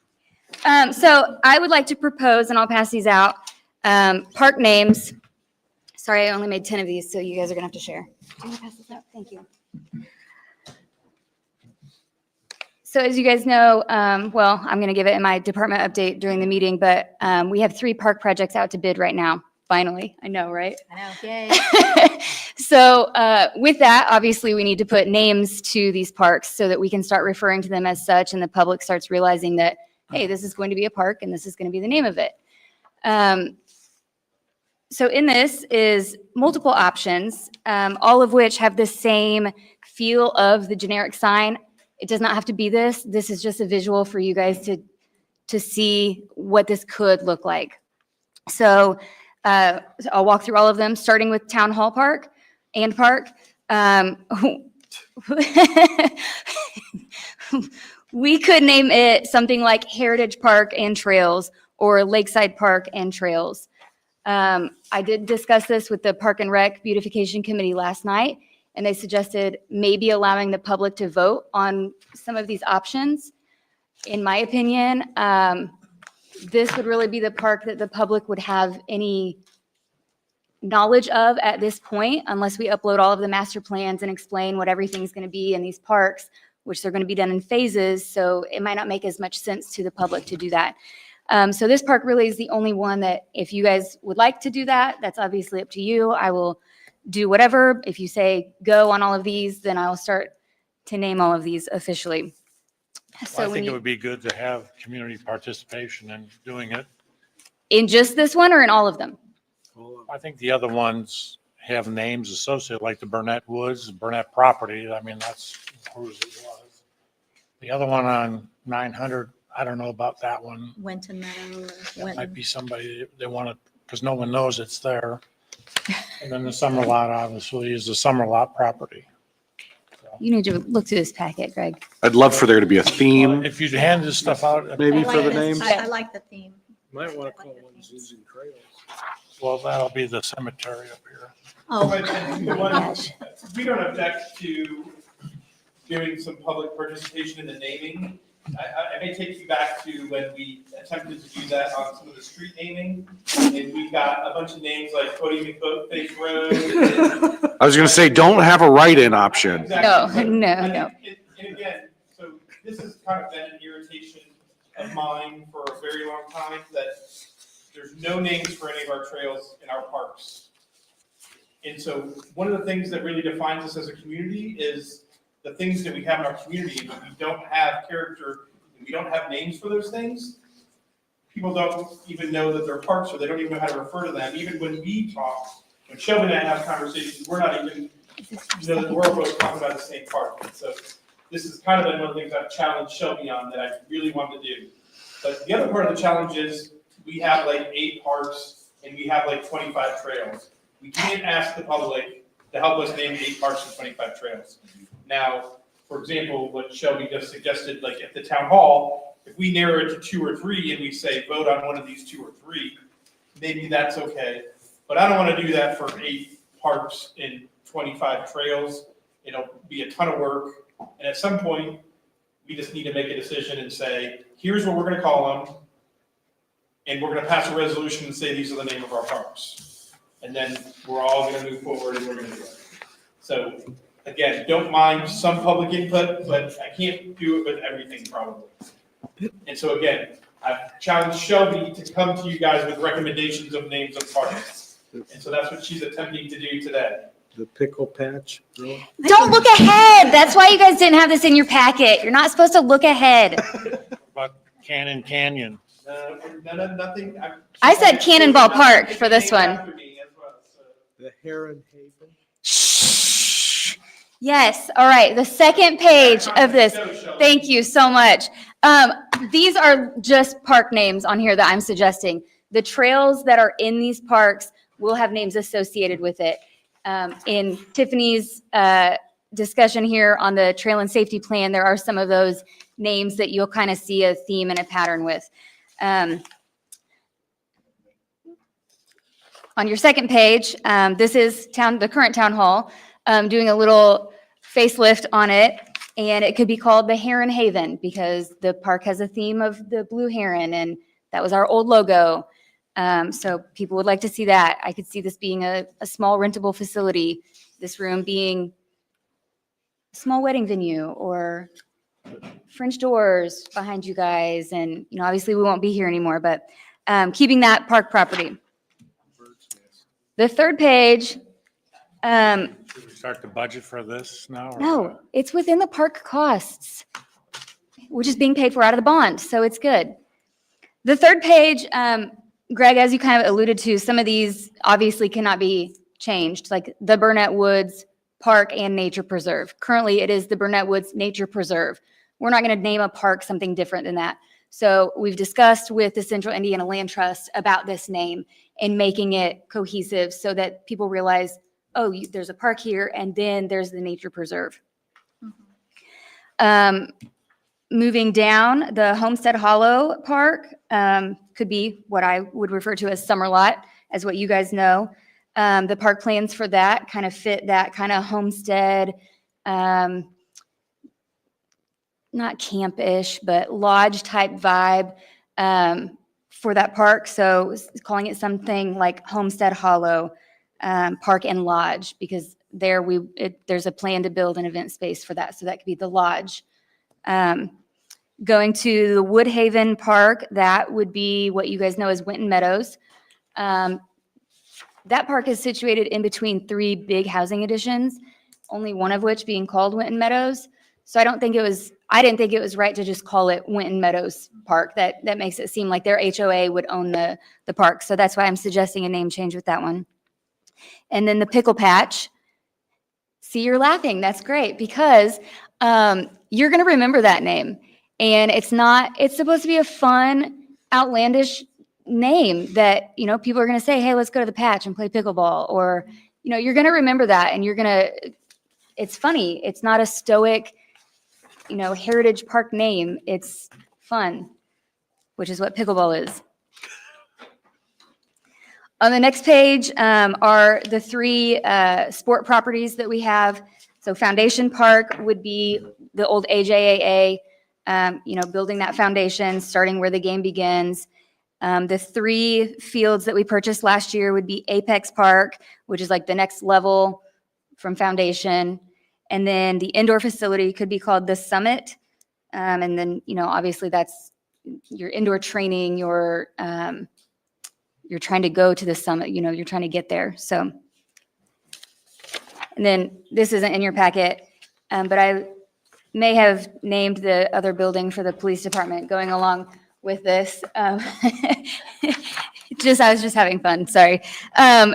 So I would like to propose, and I'll pass these out, park names. Sorry, I only made 10 of these, so you guys are gonna have to share. Do you want to pass this out? Thank you. So as you guys know, well, I'm gonna give it in my department update during the meeting, but we have 3 park projects out to bid right now. Finally, I know, right? I know, yay. So with that, obviously, we need to put names to these parks so that we can start referring to them as such, and the public starts realizing that, hey, this is going to be a park, and this is going to be the name of it. So in this is multiple options, all of which have the same feel of the generic sign. It does not have to be this. This is just a visual for you guys to see what this could look like. So I'll walk through all of them, starting with Town Hall Park and Park. We could name it something like Heritage Park and Trails or Lakeside Park and Trails. I did discuss this with the Park and Rec Beautification Committee last night, and they suggested maybe allowing the public to vote on some of these options. In my opinion, this would really be the park that the public would have any knowledge of at this point, unless we upload all of the master plans and explain what everything's going to be in these parks, which they're going to be done in phases. So it might not make as much sense to the public to do that. So this park really is the only one that if you guys would like to do that, that's obviously up to you. I will do whatever. If you say go on all of these, then I'll start to name all of these officially. So I when think it you, would be good to have community participation in doing it. in just this one or in all of them? I think the other ones have names associated, like the Burnett Woods, Burnett property. I mean, that's whose it was. The other one on 900, I don't know about that one. Winton Meadow. That might be somebody they want to, because no one knows it's there. And then the summer lot obviously is the summer lot property. You need to look through this packet, Greg. I'd love for there to be a theme, If you hand this stuff out. maybe I for like the this. names. I like the theme. Might want to call one Zoos and Trails. Well, that'll be the cemetery up here. Oh, But the one- we don't object to doing some public participation in the naming. I may take you back to when we attempted to do that on some of the street naming. And we got a bunch of names like Cody McFaith Road. I was going to say, don't have a write-in option. Exactly. No, I no. think and again, so this has kind of been an irritation of mine for a very long time, that there's no names for any of our trails in our parks. And so one of the things that really defines us as a community is the things that we have in our community. And when we don't have character, and we don't have names for those things, people don't even know that they're parks, or they don't even know how to refer to them. Even when we talk, when Shelby and I have conversations, we're not even you know, the world was talking about the same park. And so this is kind of been one of the things I've challenged Shelby on that I really wanted to do. But the other part of the challenge is we have like 8 parks and we have like 25 trails. We can't ask the public to help us name 8 parks and 25 trails. Now, for example, what Shelby just suggested, like at the town hall, if we narrow it to 2 or 3 and we say vote on one of these 2 or 3, maybe that's okay. But I don't want to do that for 8 parks and 25 trails. It'll be a ton of work. And at some point, we just need to make a decision and say, here's what we're going to call them. And we're going to pass a resolution and say, these are the name of our parks. And then we're all going to move forward and we're going to do it. So again, don't mind some public input, but I can't do it with everything probably. And so again, I've challenged Shelby to come to you guys with recommendations of names of parks. And so that's what she's attempting to do today. The pickle patch, Bill? Don't look ahead. That's why you guys didn't have this in your packet. You're not supposed to look ahead. About Cannon Canyon. Nothing. I said Cannonball Park for this one. After me as well, so. The Heron Haven? Shh. Yes, all right, the second page of this. Thank you so much. These are just park names on here that I'm suggesting. The trails that are in these parks will have names associated with it. In Tiffany's discussion here on the trail and safety plan, there are some of those names that you'll kind of see a theme and a pattern with. On your second page, this is the current town hall, doing a little facelift on it, and it could be called the Heron Haven because the park has a theme of the blue heron, and that was our old logo. So people would like to see that. I could see this being a small rentable facility, this room being a small wedding venue or French doors behind you guys. And, you know, obviously we won't be here anymore, but keeping that park property. The third page. Should we start the budget for this now? or No, what? it's within the park costs, which is being paid for out of the bond. So it's good. The third page, Greg, as you kind of alluded to, some of these obviously cannot be changed, like the Burnett Woods Park and Nature Preserve. Currently, it is the Burnett Woods Nature Preserve. We're not going to name a park something different than that. So we've discussed with the Central Indiana Land Trust about this name and making it cohesive so that people realize, oh, there's a park here, and then there's the Nature Preserve. Moving down, the Homestead Hollow Park could be what I would refer to as Summer Lot, as what you guys know. The park plans for that kind of fit that kind of homestead, not camp-ish, but lodge-type vibe for that park. So calling it something like Homestead Hollow Park and Lodge, because there's a plan to build an event space for that. So that could be the lodge. Going to the Woodhaven Park, that would be what you guys know as Winton Meadows. That park is situated in between 3 big housing additions, only one of which being called Winton Meadows. So I didn't think it was right to just call it Winton Meadows Park. That makes it seem like their HOA would own the park. So that's why I'm suggesting a name change with that one. And then the Pickle Patch. See, you're laughing. That's great because you're going to remember that name. And it's supposed to be a fun, outlandish name that, you know, people are going to say, hey, let's go to the patch and play pickleball. Or, you know, you're going to remember that and it's funny. It's not a stoic, you know, heritage park name. It's fun, which is what pickleball is. On the next page are the 3 sport properties that we have. So Foundation Park would be the old AJAA, you know, building that foundation, starting where the game begins. The 3 fields that we purchased last year would be Apex Park, which is like the next level from Foundation. And then the indoor facility could be called the Summit. And then, you know, obviously that's your indoor training, you're trying to go to the summit, you know, you're trying to get there. So, and then this isn't in your packet, but I may have named the other building for the police department going along with this. I was just having fun, sorry.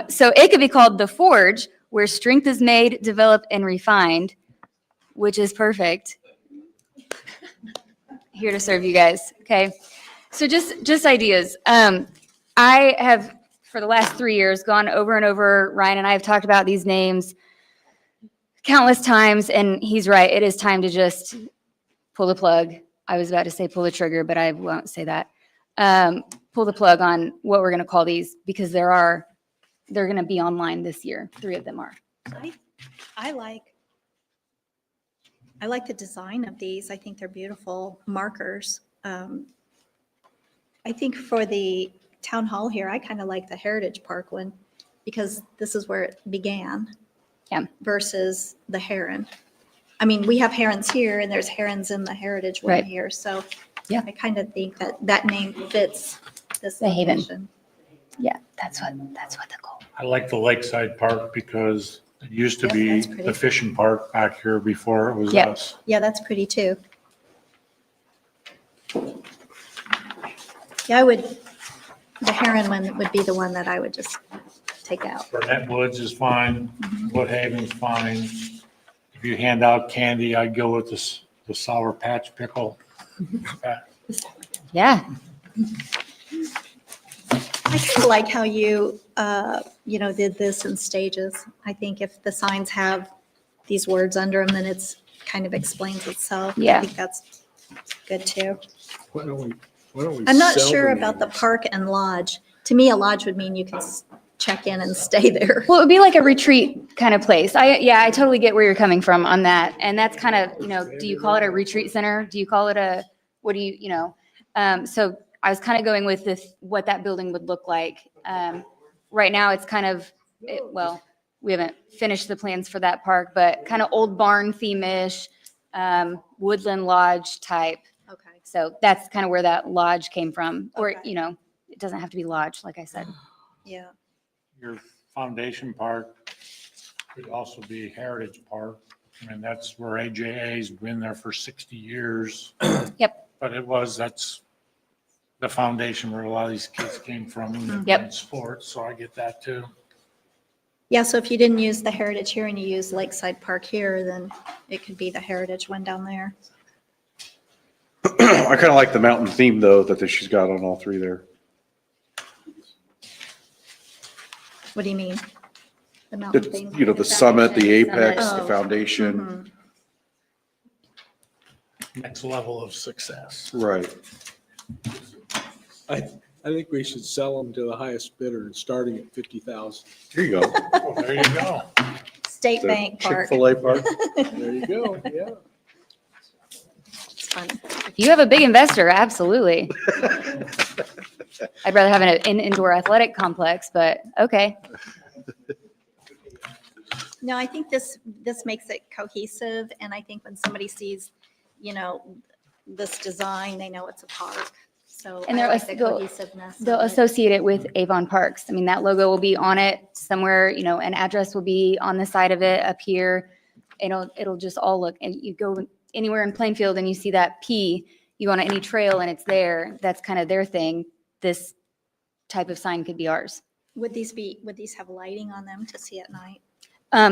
So it could be called the Forge, where strength is made, developed, and refined, which is perfect. Here to serve you guys, okay? So just ideas. I have, for the last 3 years, gone over and over, Ryan and I have talked about these names countless times, and he's right. It is time to just pull the plug. I was about to say pull the trigger, but I won't say that. Pull the plug on what we're going to call these, because they're going to be online this year. 3 of them are. I like the design of these. I think they're beautiful markers. I think for the town hall here, I kind of like the Heritage Park one because this is where it began. Yeah. Versus the heron. I mean, we have herons here and there's herons in the Heritage one Right. here. So Yeah. I kind of think that name fits this The Haven. location. Yeah, that's what the goal. I like the Lakeside Park because it used to Yeah, be that's pretty. the fishing park back here before it was Yeah. us. Yeah, that's pretty too. Yeah, the heron one would be the one that I would just take out. Burnett Woods is fine, Woodhaven's fine. If you hand out candy, I'd go with the Sour Patch Pickle. Yeah. I kind of like how you, did this in stages. I think if the signs have these words under them, then it's kind of explains itself. Yeah. I think that's good too. Why don't we I'm not sell sure them about the names? park and lodge. To me, a lodge would mean you can check in and stay there. Well, it would be like a retreat kind of place. I totally get where you're coming from on that. And that's kind of, do you call it a retreat center? Do you call it so I was kind of going with this, what that building would look like. Right now it's kind of, we haven't finished the plans for that park, but kind of old barn theme-ish, woodland lodge type. Okay. So that's kind of where that lodge came from. Or, Okay. it doesn't have to be lodge, like I said. Yeah. Your Foundation Park could also be Heritage Park. I mean, that's where AJA's been there for 60 years. Yep. But that's the foundation where a lot of these kids came from in Yep. sports, so I get that too. Yeah, so if you didn't use the Heritage here and you use Lakeside Park here, then it could be the Heritage one down there. I kind of like the mountain theme though, that she's got on all 3 there. What do you mean? The mountain thing? The summit, the apex, Oh. the foundation. Mhm. Next level of success. Right. I think we should sell them to the highest bidder and starting at 50,000. Here you go. Well, there you go. State The Bank Park. Chick-fil-A park. There you go, yeah. It's fun. If you have a big investor, absolutely. I'd rather have an indoor athletic complex, but okay. No, I think this makes it cohesive, and I think when somebody sees, this design, they know it's a park. So And I they'll- like the cohesiveness. of They'll it. associate it with Avon Parks. I mean, that logo will be on it somewhere, an address will be on the side of it up here. It'll just all look, and you go anywhere in Plainfield and you see that P, you go on any trail and it's there, that's kind of their thing. This type of sign could be ours. Would these have lighting on them to see at night?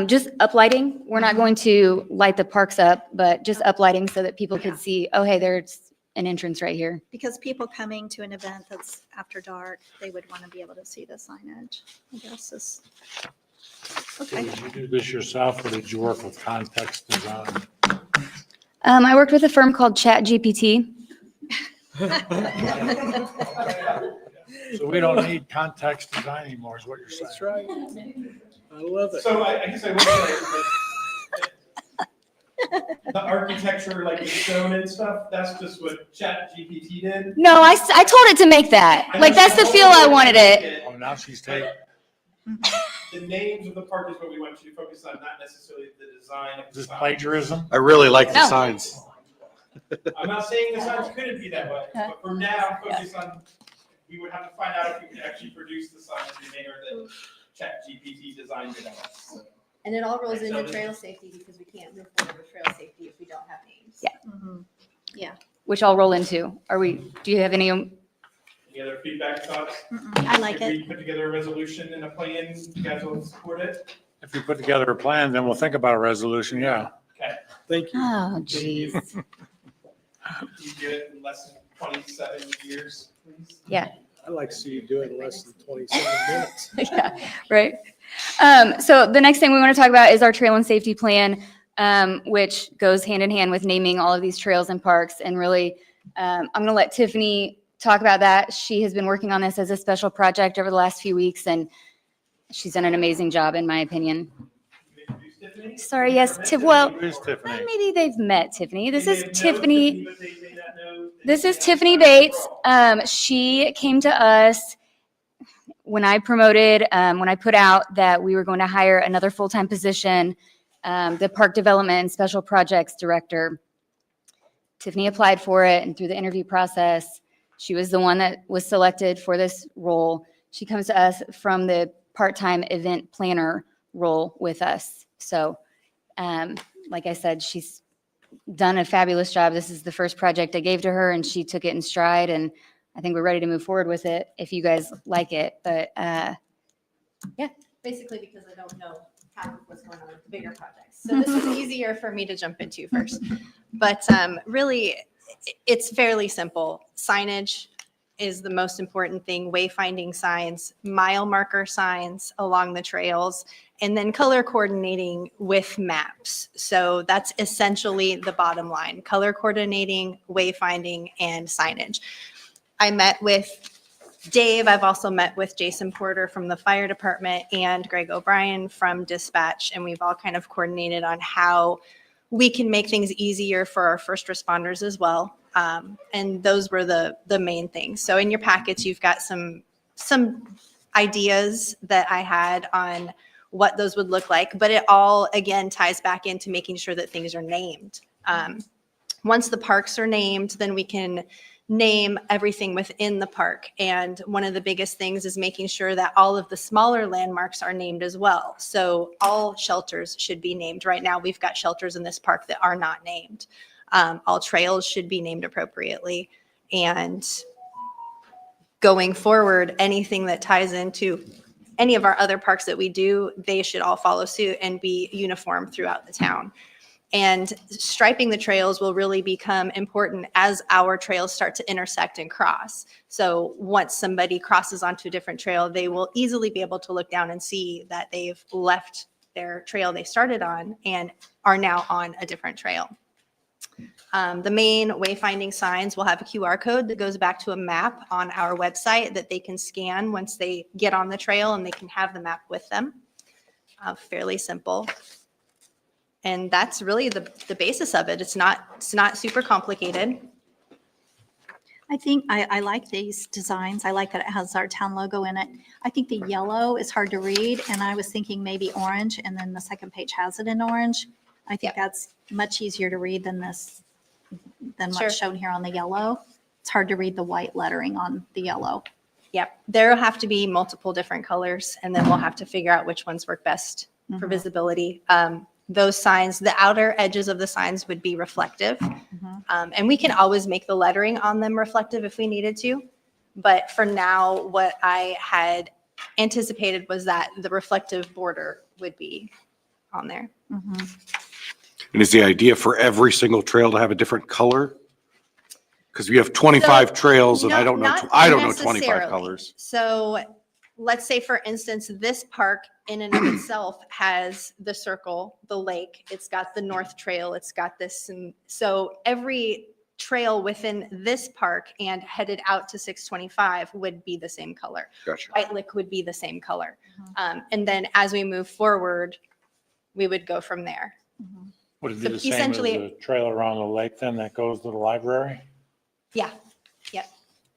Just uplighting. We're not going to light the parks up, but just uplighting so that people could see, oh, hey, there's an entrance right here. Because people coming to an event that's after dark, they would want to be able to see the signage, I guess is. Okay. Did you do this yourself or did you work with Context Design? I worked with a firm called ChatGPT. So we don't need Context Design anymore is what you're saying. That's right. I love it. So I guess I would say, the architecture, like the stone and stuff, that's just what ChatGPT did. No, I told it to make that. Like, that's the feel I wanted it. Oh, now she's taking. The names of the park is what we want to focus on, not necessarily the design of Is the this sign. plagiarism? I really like the No. signs. I'm not saying the signs couldn't be that way, but for now, focus on, we would have to find out if we could actually produce the signs in the manner that ChatGPT designed it as. So, And it all rolls into trail safety because we can't move forward with trail safety if we don't have names. Yeah. Mhm. Yeah. Which I'll roll into. Do you have any? Any other feedback, thoughts? I like If it. we put together a resolution and a plan, you guys will support it? If you put together a plan, then we'll think about a resolution, yeah. Okay. Thank you. Oh, geez. You do it in less than 27 years, please? Yeah. I'd like to see you do it in less than 27 minutes. Yeah, right. So the next thing we want to talk about is our trail and safety plan, which goes hand in hand with naming all of these trails and parks. And really, I'm going to let Tiffany talk about that. She has been working on this as a special project over the last few weeks, and she's done an amazing job, in my opinion. Sorry, yes, well, Who's Tiffany? maybe they've met Tiffany. This They is may know Tiffany. but they may not know- This is Tiffany Bates. She came to us when I promoted, when I put out that we were going to hire another full-time position, the Park Development and Special Projects Director. Tiffany applied for it, and through the interview process, she was the one that was selected for this role. She comes to us from the part-time event planner role with us. So, like I said, she's done a fabulous job. This is the first project I gave to her, and she took it in stride, and I think we're ready to move forward with it if you guys like it. But Basically because I don't know half of what's going on with the bigger projects. So this is easier for me to jump into first. But really, it's fairly simple. Signage is the most important thing, wayfinding signs, mile marker signs along the trails, and then color coordinating with maps. So that's essentially the bottom line, color coordinating, wayfinding, and signage. I met with Dave. I've also met with Jason Porter from the fire department and Greg O'Brien from dispatch, and we've all kind of coordinated on how we can make things easier for our first responders as well. And those were the main things. So in your packets, you've got some ideas that I had on what those would look like, but it all, again, ties back into making sure that things are named. Once the parks are named, then we can name everything within the park. And one of the biggest things is making sure that all of the smaller landmarks are named as well. So all shelters should be named. Right now, we've got shelters in this park that are not named. All trails should be named appropriately. And going forward, anything that ties into any of our other parks that we do, they should all follow suit and be uniform throughout the town. And striping the trails will really become important as our trails start to intersect and cross. So once somebody crosses onto a different trail, they will easily be able to look down and see that they've left their trail they started on and are now on a different trail. The main wayfinding signs will have a QR code that goes back to a map on our website that they can scan once they get on the trail, and they can have the map with them. Fairly simple. And that's really the basis of it. It's not super complicated. I think I like these designs. I like that it has our town logo in it. I think the yellow is hard to read, and I was thinking maybe orange, and then the second page has it in orange. I think that's much easier to read than Sure. what's shown here on the yellow. It's hard to read the white lettering on the yellow. Yep. There'll have to be multiple different colors, and then we'll have to figure out which ones work best for visibility. Those signs, the outer edges of the signs would be reflective. And we can always make the lettering on them reflective if we needed to. But for now, what I had anticipated was that the reflective border would be on there. And is the idea for every single trail to have a different color? Because we have 25 trails and I don't know, Not I don't know 25 necessarily. colors. So let's say, for instance, this park in and of itself has the circle, the lake, it's got the North Trail, it's got this. And so every trail within this park and headed out to 625 would be the same color. Gotcha. White Lick would be the same color. And then as we move forward, we would go from there. Would it be So the same as essentially- the trail around the lake then that goes to the library? Yeah, yep.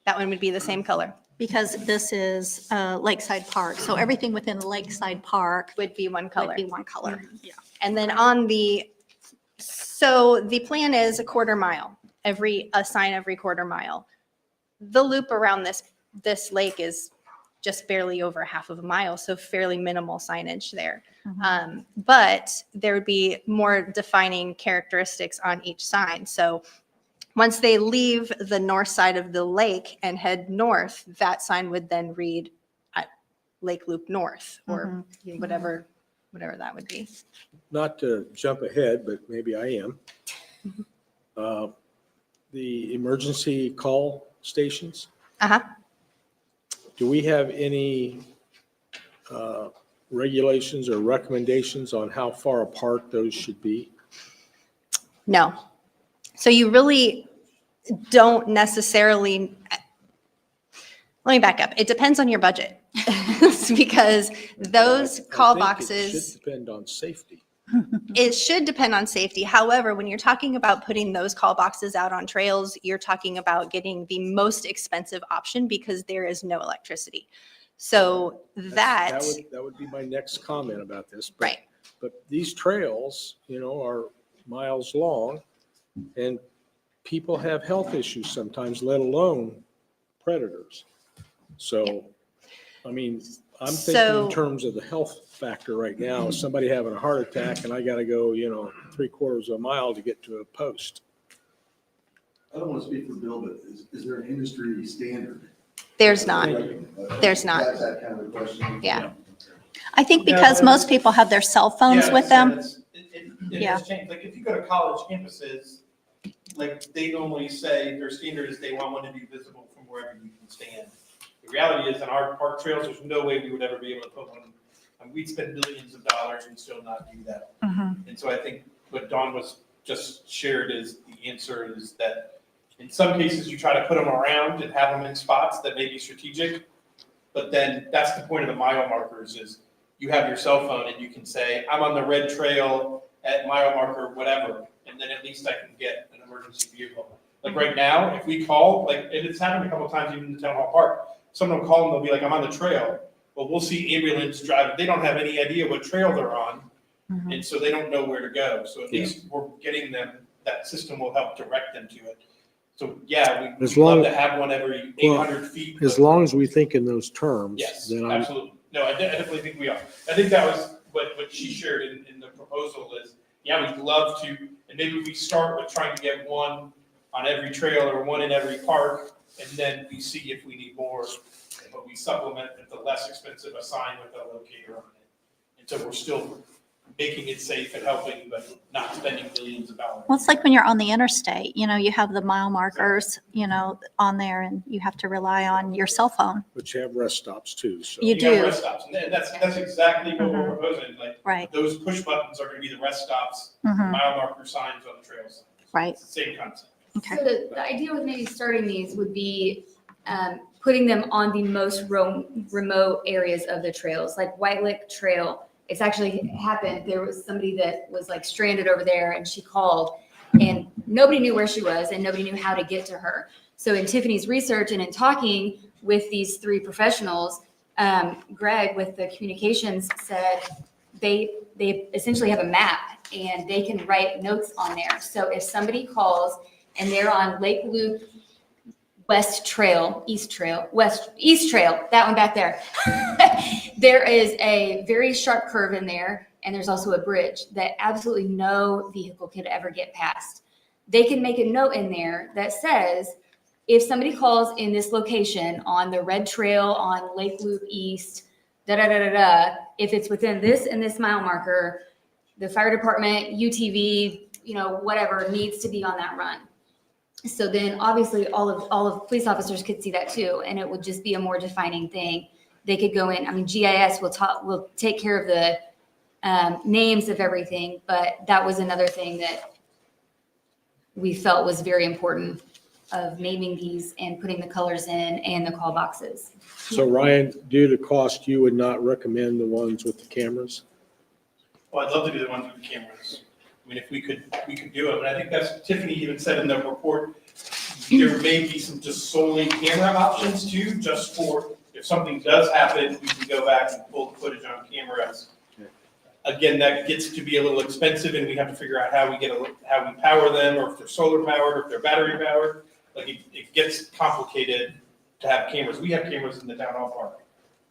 That one would be the same color. Because this is Lakeside Park, so everything within Lakeside Park Would be one color. would be one color. Yeah. And then so the plan is a quarter mile, a sign every quarter mile. The loop around this lake is just barely over half of a mile, so fairly minimal signage there. But there would be more defining characteristics on each sign. So once they leave the north side of the lake and head north, that sign would then read Lake Loop North or whatever whatever that would be. Not to jump ahead, but maybe I am. The emergency call stations, Uh-huh. do we have any regulations or recommendations on how far apart those should be? No. So you really don't necessarily, let me back up. It depends on your budget. Because those I call think boxes. It should depend on safety. It should depend on safety. However, when you're talking about putting those call boxes out on trails, you're talking about getting the most expensive option because there is no electricity. So that, That would be my next comment about this. But- right. But these trails, are miles long, and people have health issues sometimes, let alone predators. So, I mean, I'm thinking So- in terms of the health factor right now, somebody having a heart attack and I gotta go, 3/4 of a mile to get to a post. I don't want to speak for Bill, but is there an industry standard? There's not. There's not. That's that kind of a question. Yeah. I think Yeah, because but- most people have their cell phones Yeah, with so them. It Yeah. has changed. Like, if you go to college campuses, like, they normally say their standard is they want one to be visible from wherever you can stand. The reality is, in our park trails, there's no way we would ever be able to put one, and we'd spend millions of dollars and still not do that. And so I think what Dawn was just shared is the answer is that in some cases, you try to put them around and have them in spots that may be strategic. But then that's the point of the mile markers is you have your cell phone and you can say, I'm on the red trail at mile marker, whatever. And then at least I can get an emergency vehicle. Like right now, if we call, like, and it's happened a couple of times even in the town hall park, someone will call and they'll be like, I'm on the trail. Well, we'll see ambulance driving. They don't have any idea what trail they're on. And so they don't know where to go. So at least we're getting them, that system will help direct them to it. So yeah, As we'd love long- to have one every Well, 800 feet. As long as we think in those terms, Yes, then I'm, absolutely. No, I definitely think we are. I think that was what she shared in the proposal is, yeah, we'd love to, and maybe we start with trying to get one on every trail or one in every park, and then we see if we need more. But we supplement with the less expensive a sign with a locator on it. And so we're still making it safe and helping, but not spending millions of dollars. Well, it's like when you're on the interstate, you have the mile markers, on there and you have to rely on your cell phone. but you have rest stops too, so. You got do. rest stops, and that's exactly what we're proposing, like, Right. those push buttons are gonna be the rest stops, Mhm. mile marker signs on the trails. Right. It's the same concept. Okay. So the idea with maybe starting these would be putting them on the most remote areas of the trails, like White Lick Trail. It's actually happened. There was somebody that was like stranded over there and she called and nobody knew where she was and nobody knew how to get to her. So in Tiffany's research and in talking with these three professionals, Greg with the communications said they essentially have a map and they can write notes on there. So if somebody calls and they're on Lake Loop East Trail, that one back there. There is a very sharp curve in there, and there's also a bridge that absolutely no vehicle could ever get past. They can make a note in there that says, if somebody calls in this location on the red trail on Lake Loop East, if it's within this and this mile marker, the fire department, UTV, whatever needs to be on that run. So then obviously all of police officers could see that too, and it would just be a more defining thing. They could go in, GIS will take care of the names of everything, but that was another thing that we felt was very important of naming these and putting the colors in and the call boxes. So Ryan, due to cost, you would not recommend the ones with the cameras? Well, I'd love to do the ones with the cameras. If we could do it, but I think that's, Tiffany even said in the report, there may be some just solely camera options too, just for, if something does happen, we can go back and pull the footage on cameras. Again, that gets to be a little expensive and we have to figure out how we power them, or if they're solar powered, or if they're battery powered. Like it gets complicated to have cameras. We have cameras in the town hall park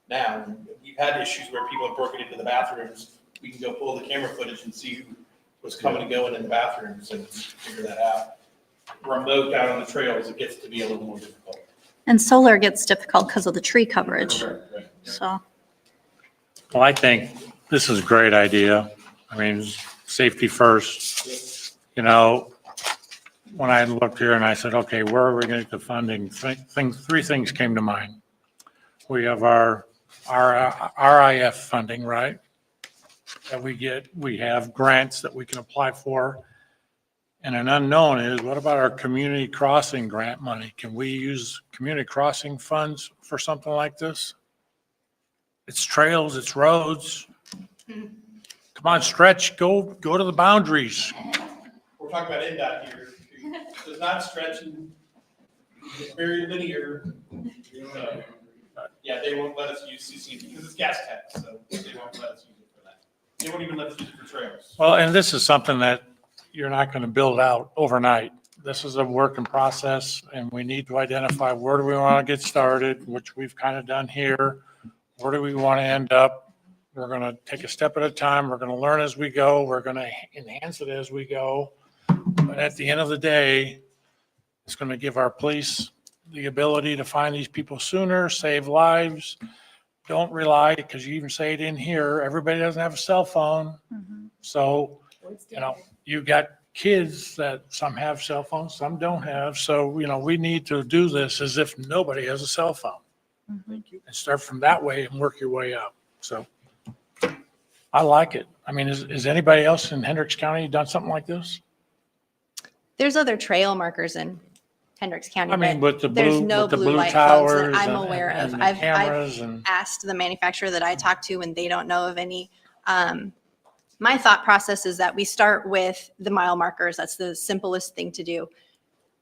now. We've had issues where people have broken into the bathrooms. We can go pull the camera footage and see who was coming and going in the bathrooms and figure that out. Remote down on the trails, it gets to be a little more difficult. And solar gets difficult because of the tree coverage. Right. So, Well, I think This is a great idea. I mean, safety first. You know, when I looked here and I said, okay, where are we going to get the funding? Three things came to mind. We have our RIF funding, right? That we get, we have grants that we can apply for. And an unknown is, what about our community crossing grant money? Can we use community crossing funds for something like this? It's trails, it's roads. Come on, stretch, go to the boundaries. We're talking about NDOT here. It does not stretch and it's very linear. Yeah, they won't let us use CC because it's gas tax, so they won't let us use it for that. They won't even let us use it for trails. Well, and this is something that you're not going to build out overnight. This is a work in process, and we need to identify where do we want to get started, which we've kind of done here. Where do we want to end up? We're going to take a step at a time. We're going to learn as we go. We're going to enhance it as we go. But at the end of the day, it's going to give our police the ability to find these people sooner, save lives. Don't rely, because you even say it in here, everybody doesn't have a cell phone. So, you know, you got kids that some have cell phones, some don't have. So, you know, we need to do this as if nobody has a cell phone. And start from that way and work your way up. So I like it. I mean, is anybody else in Hendricks County done something like this? There's other trail markers in Hendricks County, I mean, but with the there's blue, no with the blue blue light codes towers that I'm and aware of. the I've cameras and. asked the manufacturer that I talked to and they don't know of any. My thought process is that we start with the mile markers. That's the simplest thing to do.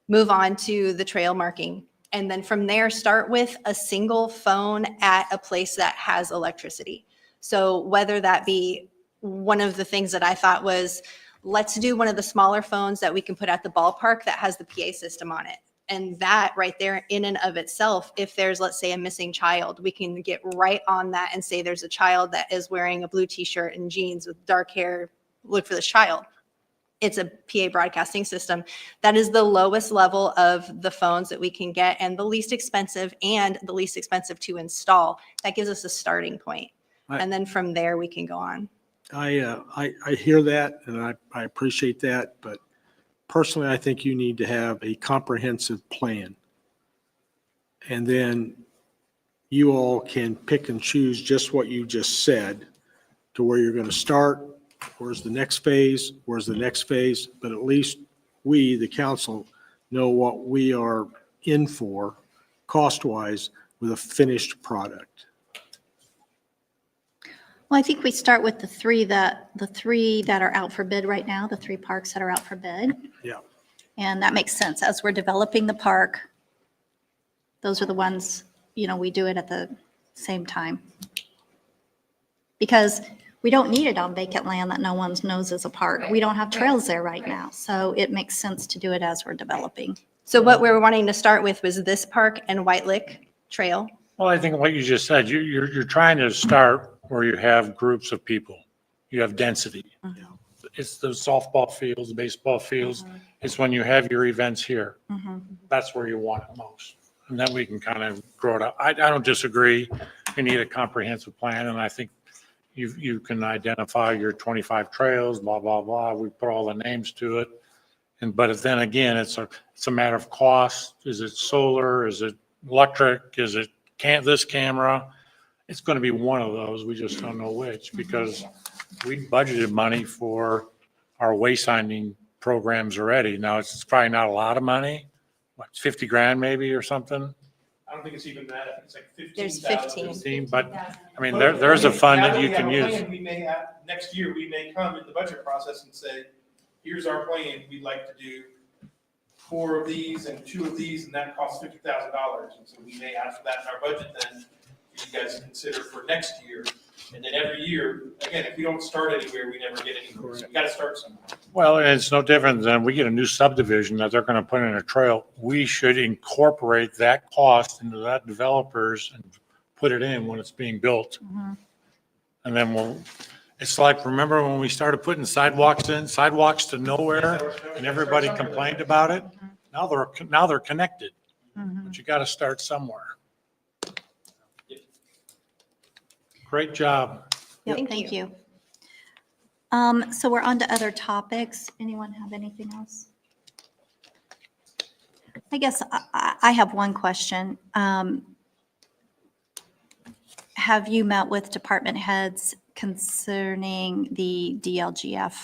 Move on to the trail marking. And then from there, start with a single phone at a place that has electricity. So whether that be one of the things that I thought was, let's do one of the smaller phones that we can put at the ballpark that has the PA system on it. And that right there in and of itself, if there's, let's say, a missing child, we can get right on that and say there's a child that is wearing a blue t-shirt and jeans with dark hair, look for this child. It's a PA broadcasting system. That is the lowest level of the phones that we can get and the least expensive to install. That gives us a starting point. And then from there, we can go on. I hear that and I appreciate that, but personally, I think you need to have a comprehensive plan. And then you all can pick and choose just what you just said to where you're going to start. Where's the next phase? Where's the next phase? But at least we, the council, know what we are in for cost-wise with a finished product. Well, I think we start with the three that are out for bid right now, the 3 parks that are out for bid. Yeah. And that makes sense. As we're developing the park, those are the ones, you know, we do it at the same time. Because we don't need it on vacant land that no one knows is a park. We don't have trails there right now. So it makes sense to do it as we're developing. So what we were wanting to start with was this park and White Lick Trail. Well, I think what you just said, you're trying to start where you have groups of people. You have density. It's the softball fields, the baseball fields. It's when you have your events here. That's where you want it most. And then we can kind of grow it up. I don't disagree. You need a comprehensive plan, and I think you can identify your 25 trails, blah, blah, blah. We put all the names to it. But then again, it's a matter of cost. Is it solar? Is it electric? Is it this camera? It's going to be one of those. We just don't know which, because we budgeted money for our wayfinding programs already. Now, it's probably not a lot of money. What, 50 grand maybe or something? I don't think it's even that. I think it's like 15,000. There's 15, but I mean, there's a fund that you can use. We may have, next year, we may come in the budget process and say, here's our plan. We'd like to do 4 of these and 2 of these, and that costs $50,000. And so we may ask for that in our budget then, for you guys to consider for next year. And then every year, again, if we don't start anywhere, we never get anywhere. So we got to start somewhere. Well, and it's no different than we get a new subdivision that they're going to put in a trail. We should incorporate that cost into that developers and put it in when it's being built. And then it's like, remember when we started putting sidewalks to nowhere, and everybody complained about it? Now they're connected, but you got to start somewhere. Great job. Yeah, Thank thank you. you. So we're on to other topics. Anyone have anything else? I guess I have one question. Have you met with department heads concerning the DLGF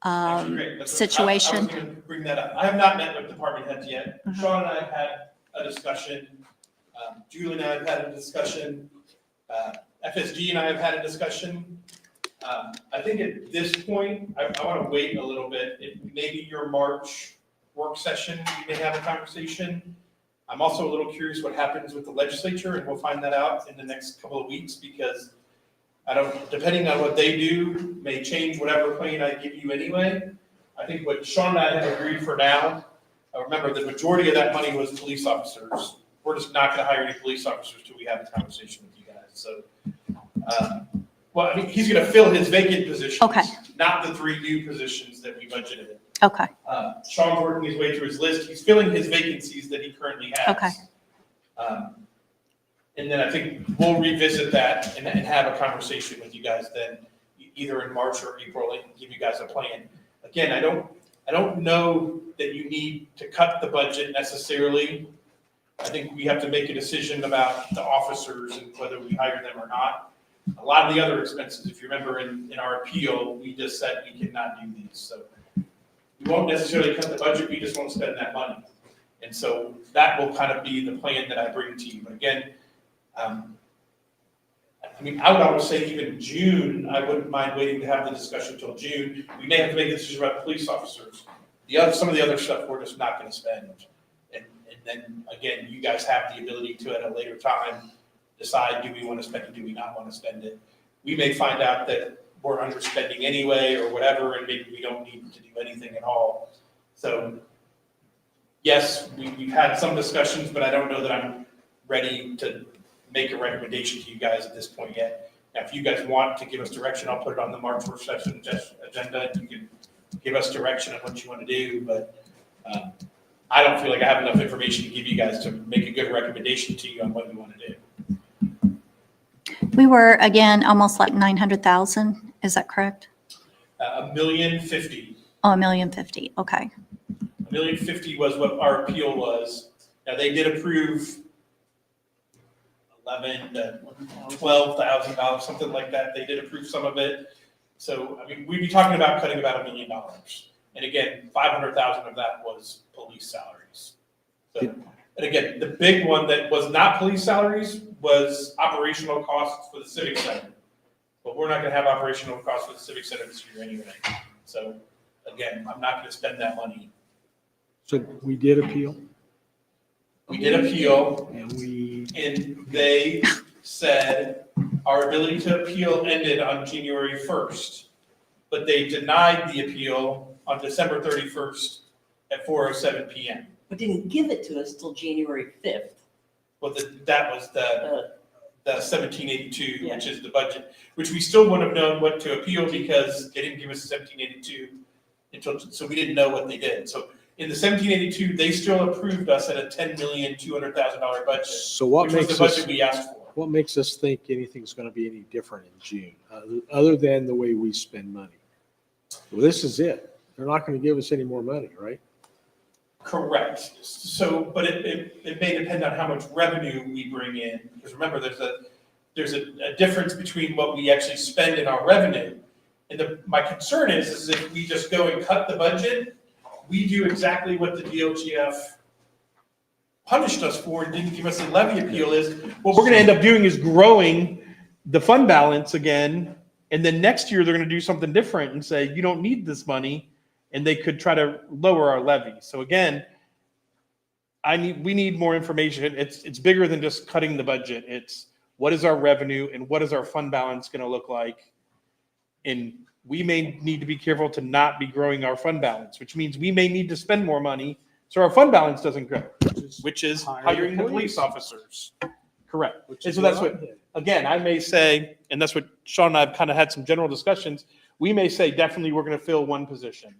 Actually, great. I situation? was going to bring that up. I have not met with department heads yet. Sean and I have had a discussion. Julie and I have had a discussion. FSG and I have had a discussion. I think at this point, I want to wait a little bit. Maybe your March work session, we may have a conversation. I'm also a little curious what happens with the legislature, and we'll find that out in the next couple of weeks, because depending on what they do, may change whatever plan I give you anyway. I think what Sean and I have agreed for now, remember, the majority of that money was police officers. We're just not gonna hire any police officers till we have a conversation with you guys, so. Well, I mean, he's gonna fill his vacant positions. Okay. Not the 3 new positions that we budgeted. Okay, Sean's working his way through his list. He's filling his vacancies that he currently has. Okay. And then I think we'll revisit that and have a conversation with you guys then, either in March or April, and give you guys a plan. Again, I don't know that you need to cut the budget necessarily. I think we have to make a decision about the officers and whether we hire them or not. A lot of the other expenses, if you remember in our appeal, we just said we cannot do these, so. We won't necessarily cut the budget, we just won't spend that money. And so that will kind of be the plan that I bring to you. But again, I mean, I would almost say even June, I wouldn't mind waiting to have the discussion until June. We may have to make a decision about police officers. Some of the other stuff we're just not gonna spend. And then, again, you guys have the ability to, at a later time, decide, do we want to spend it, do we not want to spend it? We may find out that we're underspending anyway or whatever, and maybe we don't need to do anything at all. So, yes, we've had some discussions, but I don't know that I'm ready to make a recommendation to you guys at this point yet. Now, if you guys want to give us direction, I'll put it on the March work session agenda, and you can give us direction on what you want to do, but I don't feel like I have enough information to give you guys to make a good recommendation to you on what you want to do. we were, again, almost like 900,000, is that correct? $1,050,000. Oh, 1,050,000, okay. $1,050,000 was what our appeal was. Now, they did approve $11,000 to $12,000, something like that. They did approve some of it. So, I mean, we'd be talking about cutting about $1 million. And again, 500,000 of that was police salaries. So, and again, the big one that was not police salaries was operational costs for the civic center. But we're not gonna have operational costs for the civic center this year anyway. So again, I'm not gonna spend that money. So we did appeal We did appeal, and they said our ability to appeal ended on January 1st. But they denied the appeal on December 31st at 4:07 PM. But didn't give it to us till January 5th. Well, that was the 1782, which is the budget, which we still wouldn't have known what to appeal because they didn't give us 1782 until, so we didn't know what they did. So in the 1782, they still approved us at a $10,200,000 budget, so what which was makes the us, budget we asked for. what makes us think anything's going to be any different in June, other than the way we spend money? Well, this is it. They're not going to give us any more money, right? Correct. So, but it may depend on how much revenue we bring in, because remember, there's a difference between what we actually spend in our revenue. And my concern is if we just go and cut the budget, we do exactly what the DLGF punished us for and didn't give us a levy appeal is, what we're gonna end up doing is growing the fund balance again, and then next year, they're gonna do something different and say, you don't need this money, and they could try to lower our levy. So again, we need more information. It's bigger than just cutting the budget. It's what is our revenue and what is our fund balance gonna look like? And we may need to be careful to not be growing our fund balance, which means we may need to spend more money so our fund balance doesn't grow, which is hiring the police officers. Correct. And so that's what, again, I may say, and that's what Sean and I have kind of had some general discussions. We may say, definitely, we're going to fill one position.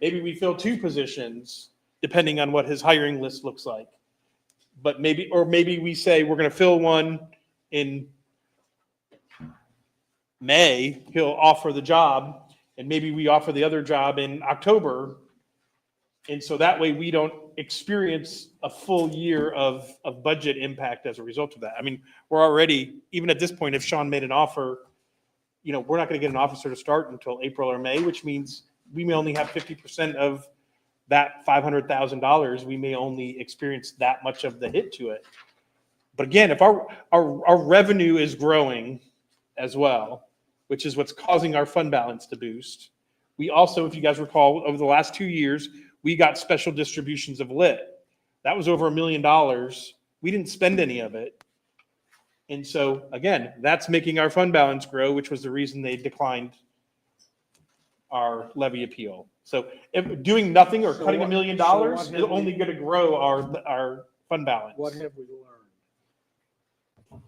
Maybe we fill 2 positions, depending on what his hiring list looks like. But maybe we say we're going to fill one in May, he'll offer the job, and maybe we offer the other job in October. And so that way we don't experience a full year of budget impact as a result of that. I mean, we're already, even at this point, if Sean made an offer, we're not going to get an officer to start until April or May, which means we may only have 50% of that $500,000. We may only experience that much of the hit to it. But again, if our revenue is growing as well, which is what's causing our fund balance to boost. We also, if you guys recall, over the last 2 years, we got special distributions of lit. That was over $1 million. We didn't spend any of it. And so again, that's making our fund balance grow, which was the reason they declined our levy appeal. So if doing nothing or cutting $1 million is only going to grow our fund balance. What have we learned?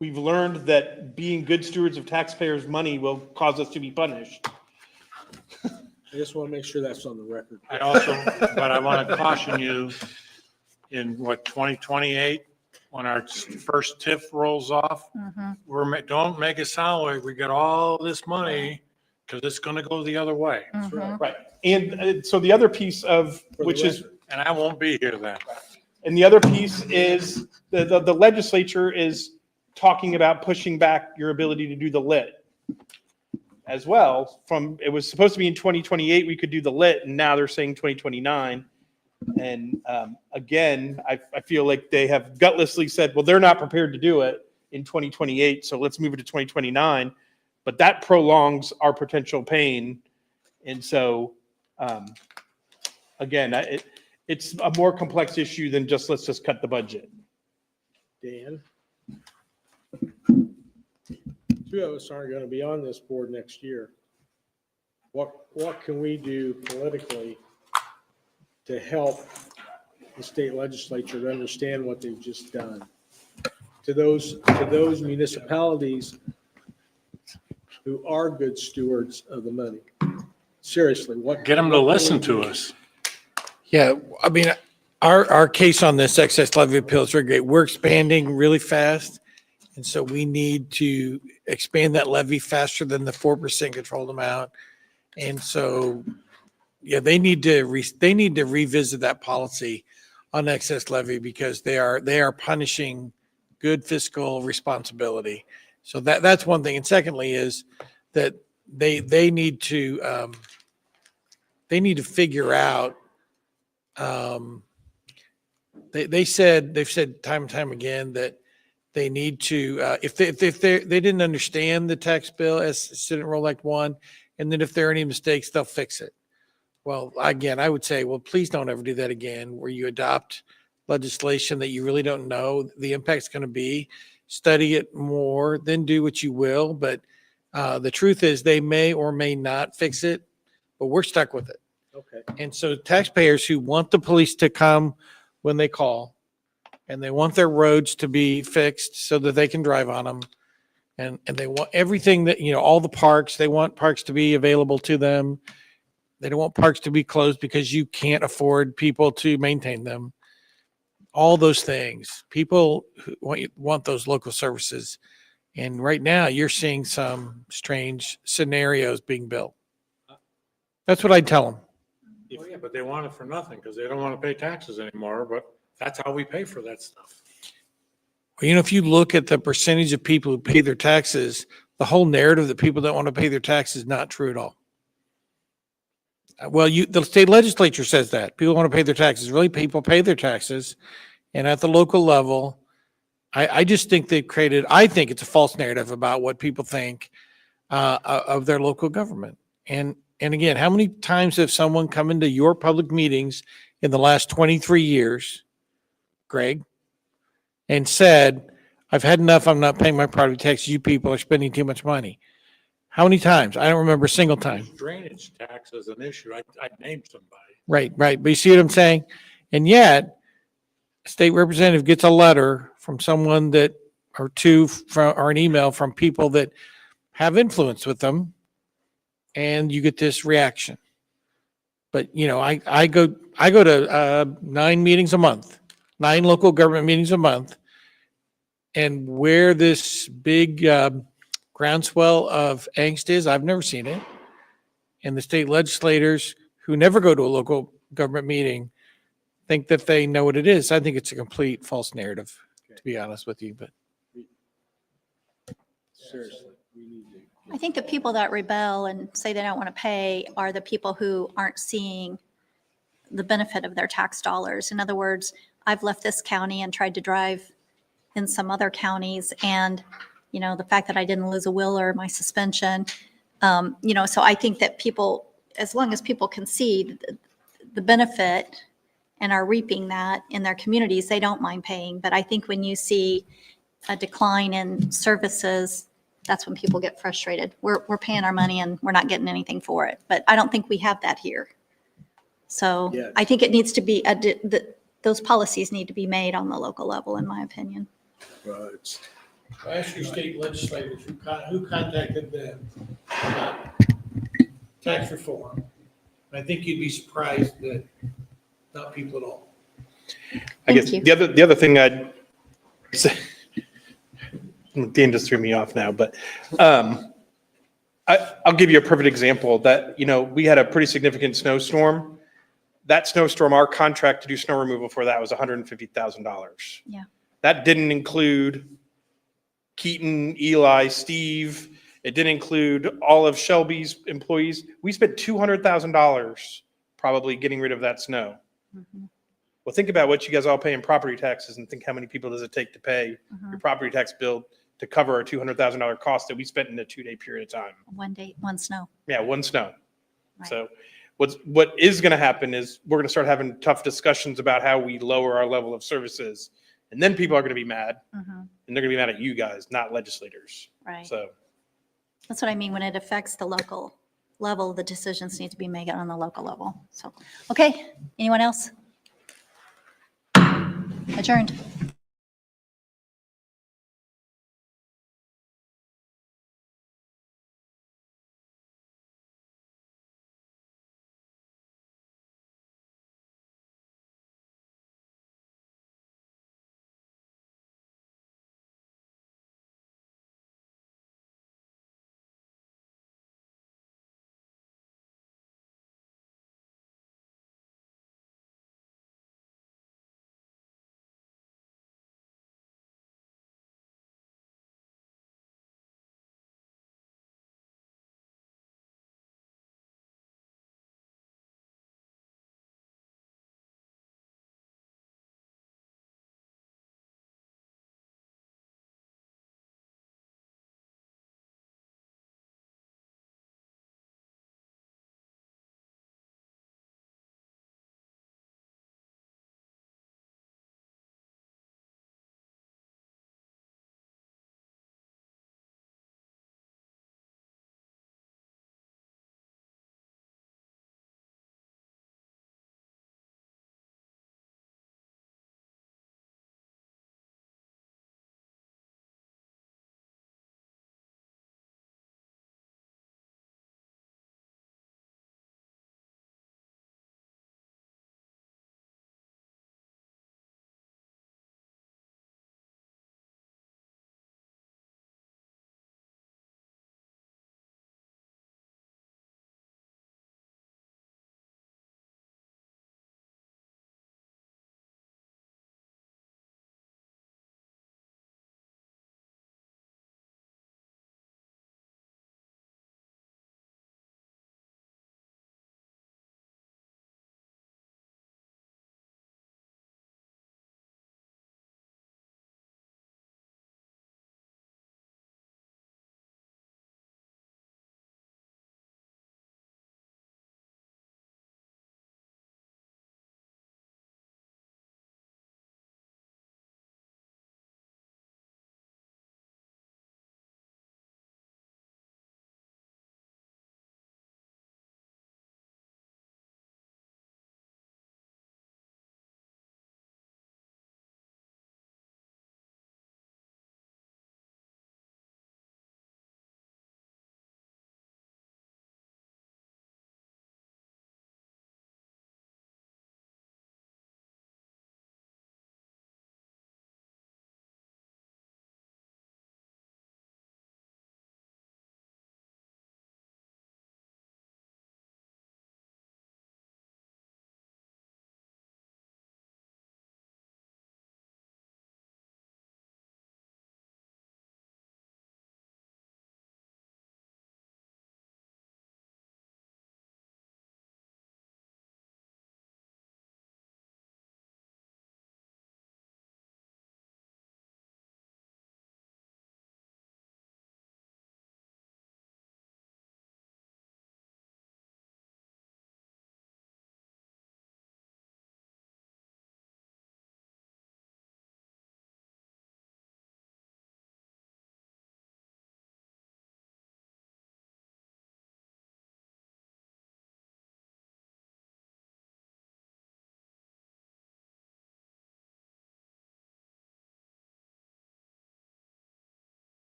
We've learned that being good stewards of taxpayers' money will cause us to be punished. I just want to make sure that's on the record. I also, but I want to caution you, in 2028, when our first TIF rolls off, don't make it sound like we get all this money, because it's going to go the other way. Right. And so the other piece of, which is, And I won't be here then. and the other piece is the legislature is talking about pushing back your ability to do the lit as well. It was supposed to be in 2028, we could do the lit, and now they're saying 2029. And again, I feel like they have gutlessly said, well, they're not prepared to do it in 2028, so let's move it to 2029. But that prolongs our potential pain. And so, again, it's a more complex issue than just let's just cut the budget. Dan? Two of us aren't going to be on this board next year. What can we do politically to help the state legislature to understand what they've just done? To those municipalities who are good stewards of the money. Seriously, what? Get them to listen to us. Yeah, I mean, our case on this excess levy appeal is very great. We're expanding really fast. And so we need to expand that levy faster than the 4% controlled amount. And so, yeah, they need to revisit that policy on excess levy, because they are punishing good fiscal responsibility. So that's one thing. And secondly is that they need to figure out, they've said time and time again that they need to, if they didn't understand the tax bill as Senate Roll Act 1, and then if there are any mistakes, they'll fix it. Well, again, I would say, well, please don't ever do that again, where you adopt legislation that you really don't know the impact's going to be. Study it more, then do what you will. But the truth is, they may or may not fix it, but we're stuck with it. Okay. And so taxpayers who want the police to come when they call, and they want their roads to be fixed so that they can drive on them, and they want everything that, all the parks, they want parks to be available to them. They don't want parks to be closed because you can't afford people to maintain them. All those things. People who want those local services. And right now you're seeing some strange scenarios being built. That's what I'd tell them. Well, yeah, but they want it for nothing because they don't want to pay taxes anymore, but that's how we pay for that stuff. Well, if you look at the percentage of people who pay their taxes, the whole narrative that people don't want to pay their taxes is not true at all. Well, the state legislature says that people want to pay their taxes. Really, people pay their taxes. And at the local level, I just think I think it's a false narrative about what people think of their local government. And again, how many times have someone come into your public meetings in the last 23 years, Greg, and said, I've had enough, I'm not paying my property tax, you people are spending too much money? How many times? I don't remember a single time. Drainage tax is an issue. I named somebody. Right. But you see what I'm saying? And yet, a state representative gets a letter from someone or an email from people that have influence with them, and you get this reaction. But, I go to 9 meetings a month, 9 local government meetings a month. And where this big groundswell of angst is, I've never seen it. And the state legislators who never go to a local government meeting think that they know what it is. I think it's a complete false narrative, to be honest with you, but. Seriously, we need to. I think the people that rebel and say they don't want to pay are the people who aren't seeing the benefit of their tax dollars. In other words, I've left this county and tried to drive in some other counties, and, you know, the fact that I didn't lose a will or my suspension, you know, so I think that people, as long as people can see the benefit and are reaping that in their communities, they don't mind paying. But I think when you see a decline in services, that's when people get frustrated. We're paying our money and we're not getting anything for it. But I don't think we have that here. So Yeah. I think it needs to be, those policies need to be made on the local level, in my opinion. Well, it's, Ask your state legislators who contacted them about tax reform. I think you'd be surprised that not people at all. I guess Thank you. the other thing I'd say, Dan just threw me off now, but I'll give you a perfect example that, you know, we had a pretty significant snowstorm. That snowstorm, our contract to do snow removal for that was $150,000. Yeah. That didn't include Keaton, Eli, Steve. It didn't include all of Shelby's employees. We spent $200,000 probably getting rid of that snow. Well, think about what you guys all pay in property taxes and think how many people does it take to pay your property tax bill to cover a $200,000 cost that we spent in a 2-day period of time. One day, one snow. Yeah, one snow. Right. So what is going to happen is we're going to start having tough discussions about how we lower our level of services. And then people are going to be mad, and they're going to be mad at you guys, not legislators. Right. So That's what I mean. When it affects the local level, the decisions need to be made on the local level. So, okay, anyone else? Adjourned.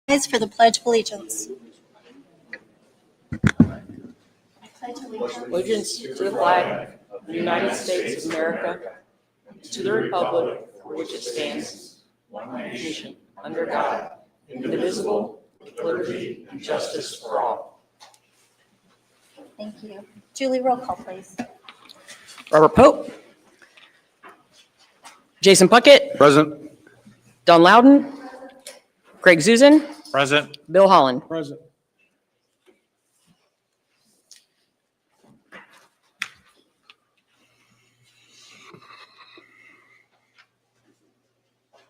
Rise for the Pledge of Allegiance. Allegiance to the flag of the United States of America, to the republic for which it stands, one nation, under God, indivisible, with liberty and justice for all. Thank you. Julie, roll call, please. Robert Pope. Jason Puckett. Present. Don Loudon. Craig Zuzan. Present. Bill Holland. Present.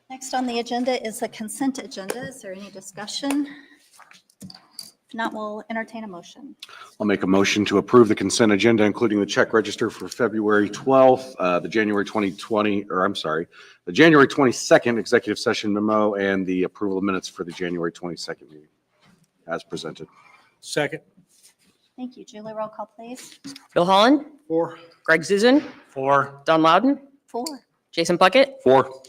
Next on the agenda is the consent agenda. Is there any discussion? If not, we'll entertain a motion. I'll make a motion to approve the consent agenda, including the check register for February 12th, the January 22nd executive session memo, and the approval of minutes for the January 22nd meeting as presented. Second. Thank you. Julie, roll call, please. Bill Holland. 4. Craig Zuzan. 4. Don Loudon. 4. Jason Puckett. 4.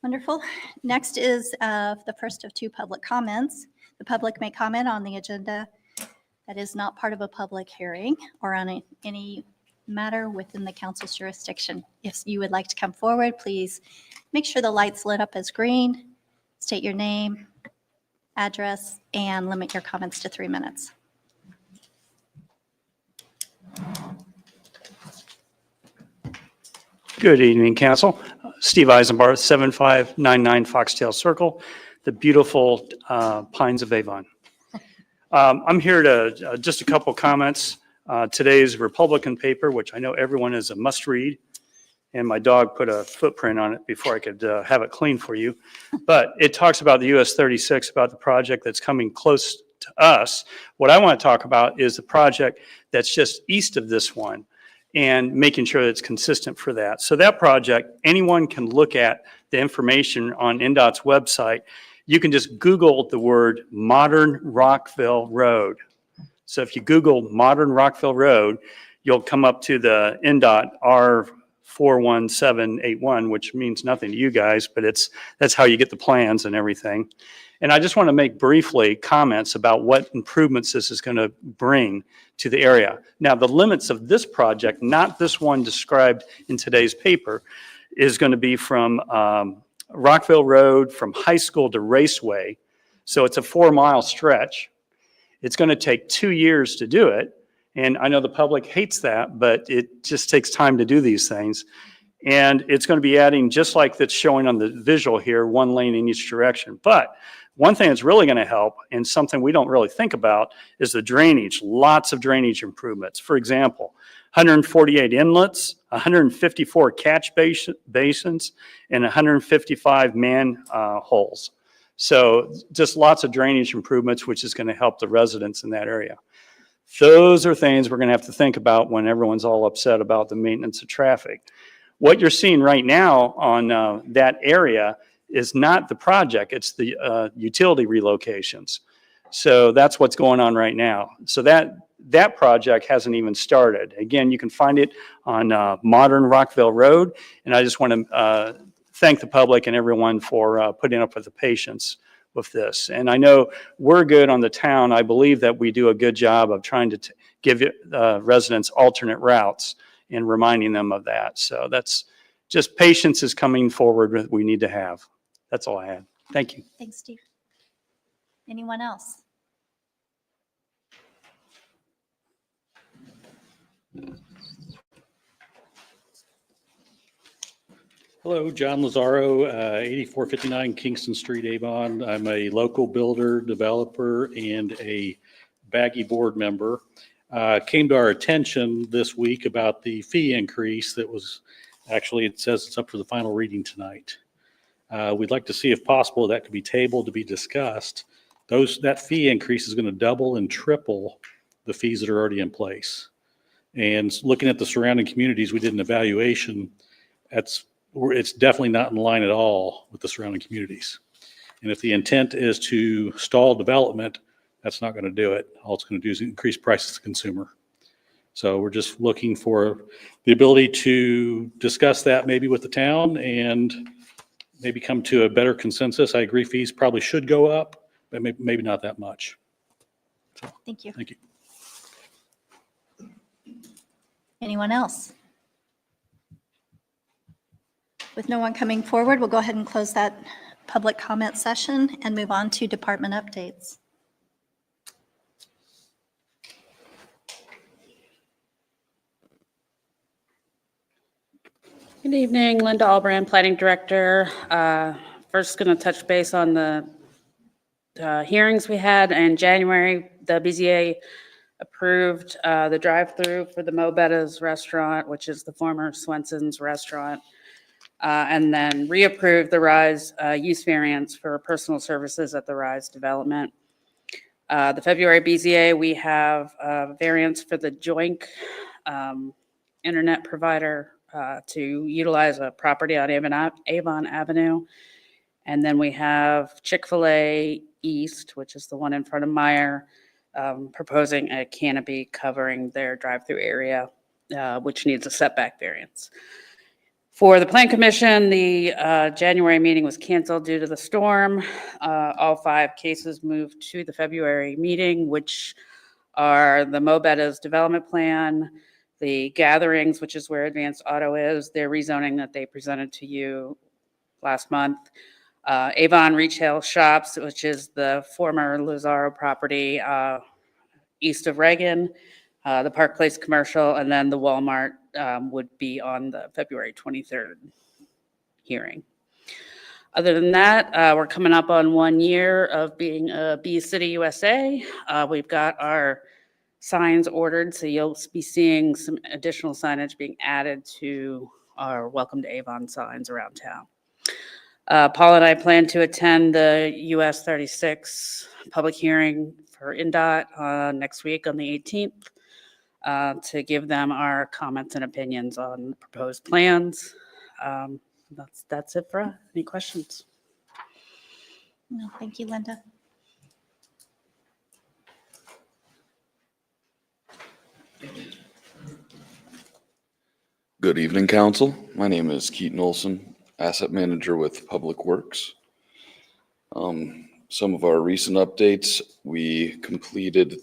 Wonderful. Next is the first of 2 public comments. The public may comment on the agenda that is not part of a public hearing or on any matter within the council's jurisdiction. If you would like to come forward, please make sure the light's lit up as green, state your name, address, and limit your comments to 3 minutes. Good evening, Council. Steve Eisenbarth, 7599 Foxtail Circle, the beautiful Pines of Avon. I'm here to, just a couple comments. Today's Republican paper, which I know everyone is a must-read, and my dog put a footprint on it before I could have it clean for you. But it talks about the US 36, about the project that's coming close to us. What I want to talk about is the project that's just east of this one, and making sure that it's consistent for that. So that project, anyone can look at the information on NDOT's website. You can just Google the word Modern Rockville Road. So if you Google Modern Rockville Road, you'll come up to the NDOT R41781, which means nothing to you guys, but that's how you get the plans and everything. And I just want to make briefly comments about what improvements this is going to bring to the area. Now, the limits of this project, not this one described in today's paper, is going to be from Rockville Road, from High School to Raceway. So it's a 4-mile stretch. It's going to take 2 years to do it. And I know the public hates that, but it just takes time to do these things. And it's going to be adding, just like that's showing on the visual here, 1 lane in each direction. But one thing that's really going to help, and something we don't really think about, is the drainage. Lots of drainage improvements. For example, 148 inlets, 154 catch basins, and 155 manholes. So just lots of drainage improvements, which is going to help the residents in that area. Those are things we're going to have to think about when everyone's all upset about the maintenance of traffic. What you're seeing right now on that area is not the project, it's the utility relocations. So that's what's going on right now. So that project hasn't even started. Again, you can find it on Modern Rockville Road, and I just want to thank the public and everyone for putting up with the patience with this. And I know we're good on the town. I believe that we do a good job of trying to give residents alternate routes and reminding them of that. So that's just patience is coming forward that we need to have. That's all I had. Thank you. Thanks, Steve. Anyone else? Hello, John Lazaro, 8459 Kingston Street, Avon. I'm a local builder, developer, and a Baggy board member. Came to our attention this week about the fee increase that was, actually it says it's up for the final reading tonight. We'd like to see if possible that could be tabled to be discussed. That fee increase is going to double and triple the fees that are already in place. And looking at the surrounding communities, we did an evaluation. It's definitely not in line at all with the surrounding communities. And if the intent is to stall development, that's not going to do it. All it's going to do is increase prices to the consumer. So we're just looking for the ability to discuss that maybe with the town and maybe come to a better consensus. I agree fees probably should go up, but maybe not that much. Thank you. Thank you. Anyone else? With no one coming forward, we'll go ahead and close that public comment session and move on to department updates. Good evening, Linda Albrand, Planning Director. First, going to touch base on the hearings we had in January. The BZA approved the drive-through for the Mo Betta's restaurant, which is the former Swenson's restaurant, and then reapproved the Rise use variance for personal services at the Rise development. The February BZA, we have variance for the Joink internet provider to utilize a property on Avon Avenue. And then we have Chick-fil-A East, which is the one in front of Meyer, proposing a canopy covering their drive-through area, which needs a setback variance. For the Plan Commission, the January meeting was canceled due to the storm. All 5 cases moved to the February meeting, which are the Mo Betta's development plan, the Gatherings, which is where Advanced Auto is, their rezoning that they presented to you last month. Avon Retail Shops, which is the former Lazaro property east of Reagan, the Park Place Commercial, and then the Walmart would be on the February 23rd hearing. Other than that, we're coming up on 1 year of being a Bee City USA. We've got our signs ordered, so you'll be seeing some additional signage being added to our Welcome to Avon signs around town. Paul and I plan to attend the US 36 public hearing for INDOT next week on the 18th to give them our comments and opinions on the proposed plans. That's it for us. Any questions? No, thank you, Linda. Good evening, Council. My name is Keaton Olson, Asset Manager with Public Works. Some of our recent updates, we completed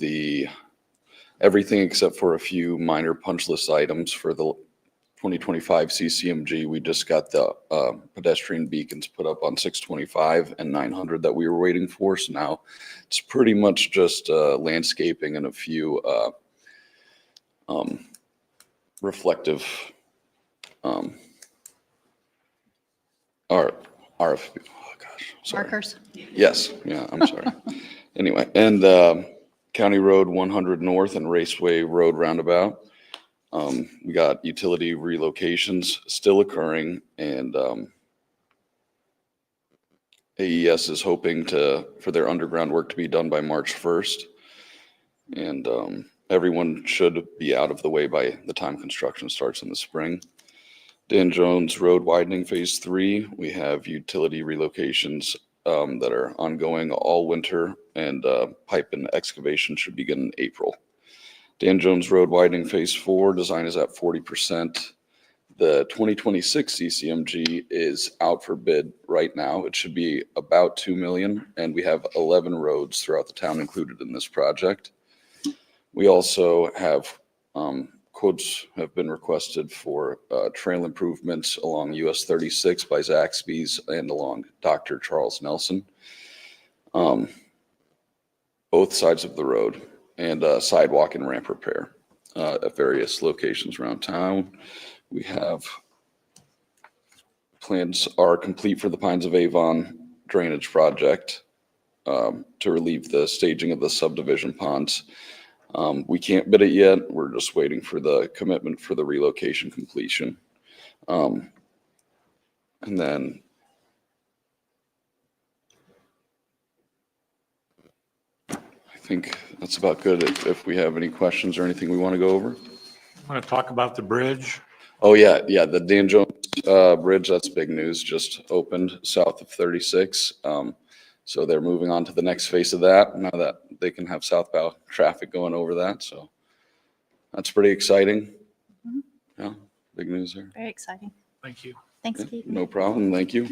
everything except for a few minor punch list items for the 2025 CCMG. We just got the pedestrian beacons put up on 625 and 900 that we were waiting for. So now it's pretty much just landscaping and a few reflective RFP. Oh gosh, sorry. Markers. Yes, yeah, I'm sorry. Anyway, and County Road 100 North and Raceway Road Roundabout. We got utility relocations still occurring, and AES is hoping for their underground work to be done by March 1st. And everyone should be out of the way by the time construction starts in the spring. Dan Jones Road widening phase 3. We have utility relocations that are ongoing all winter, and pipe and excavation should begin in April. Dan Jones Road widening phase 4 design is at 40%. The 2026 CCMG is out for bid right now. It should be about 2 million, and we have 11 roads throughout the town included in this project. We also have quotes have been requested for trail improvements along US 36 by Zaxby's and along Dr. Charles Nelson. Both sides of the road, and sidewalk and ramp repair at various locations around town. We have plans are complete for the Pines of Avon drainage project to relieve the staging of the subdivision ponds. We can't bid it yet. We're just waiting for the commitment for the relocation completion. And then I think that's about good. If we have any questions or anything we want to go over. Want to talk about the bridge? Oh, yeah. The Dan Jones Bridge, that's big news, just opened south of 36. So they're moving on to the next phase of that now that they can have southbound traffic going over that. So that's pretty exciting. Yeah, big news there. Very exciting. Thank you. Thanks, Keith. No problem. Thank you.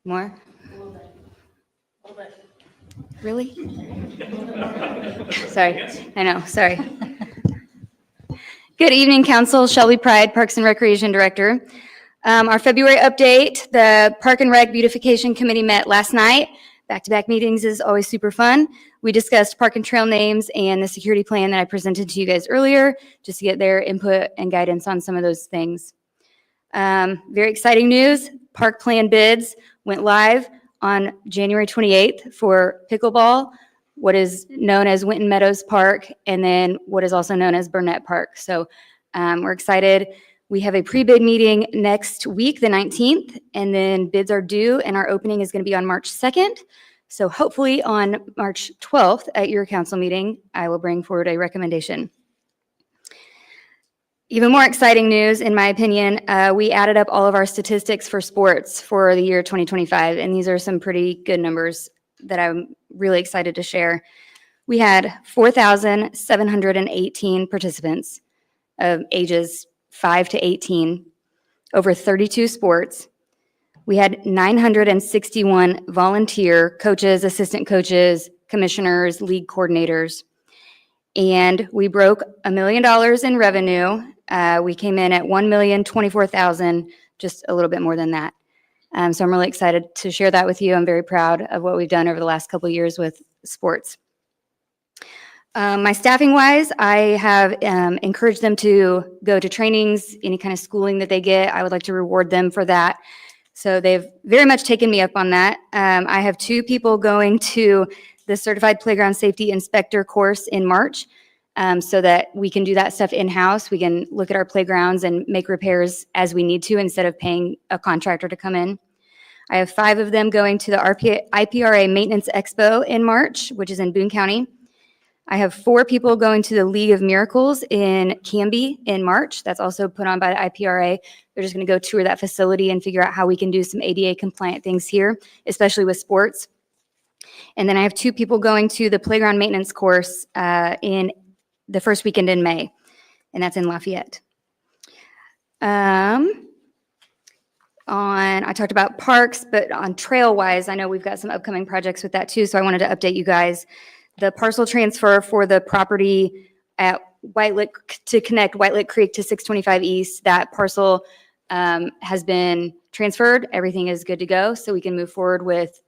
More? Really? Sorry, I know, sorry. Good evening, Council. Shelby Pride, Parks and Recreation Director. Our February update, the Park and Rec Beautification Committee met last night. Back-to-back meetings is always super fun. We discussed park and trail names and the security plan that I presented to you guys earlier, just to get their input and guidance on some of those things. Very exciting news, park plan bids went live on January 28th for pickleball, what is known as Winton Meadows Park, and then what is also known as Burnett Park. So we're excited. We have a pre-bid meeting next week, the 19th, and then bids are due, and our opening is going to be on March 2nd. So hopefully on March 12th at your council meeting, I will bring forward a recommendation. Even more exciting news, in my opinion, we added up all of our statistics for sports for the year 2025, and these are some pretty good numbers that I'm really excited to share. We had 4,718 participants of ages 5 to 18, over 32 sports. We had 961 volunteer coaches, assistant coaches, commissioners, league coordinators, and we broke $1 million in revenue. We came in at $1,024,000, just a little bit more than that. So I'm really excited to share that with you. I'm very proud of what we've done over the last couple of years with sports. My staffing wise, I have encouraged them to go to trainings, any kind of schooling that they get. I would like to reward them for that. So they've very much taken me up on that. I have 2 people going to the Certified Playground Safety Inspector course in March, so that we can do that stuff in-house. We can look at our playgrounds and make repairs as we need to instead of paying a contractor to come in. I have 5 of them going to the IPRA Maintenance Expo in March, which is in Boone County. I have 4 people going to the League of Miracles in Canby in March. That's also put on by the IPRA. They're just going to go tour that facility and figure out how we can do some ADA compliant things here, especially with sports. And then I have 2 people going to the playground maintenance course in the first weekend in May, and that's in Lafayette. I talked about parks, but on trail wise, I know we've got some upcoming projects with that too, so I wanted to update you guys. The parcel transfer for the property at White Lick to connect White Lick Creek to 625 East, that parcel has been transferred. Everything is good to go, so we can move forward with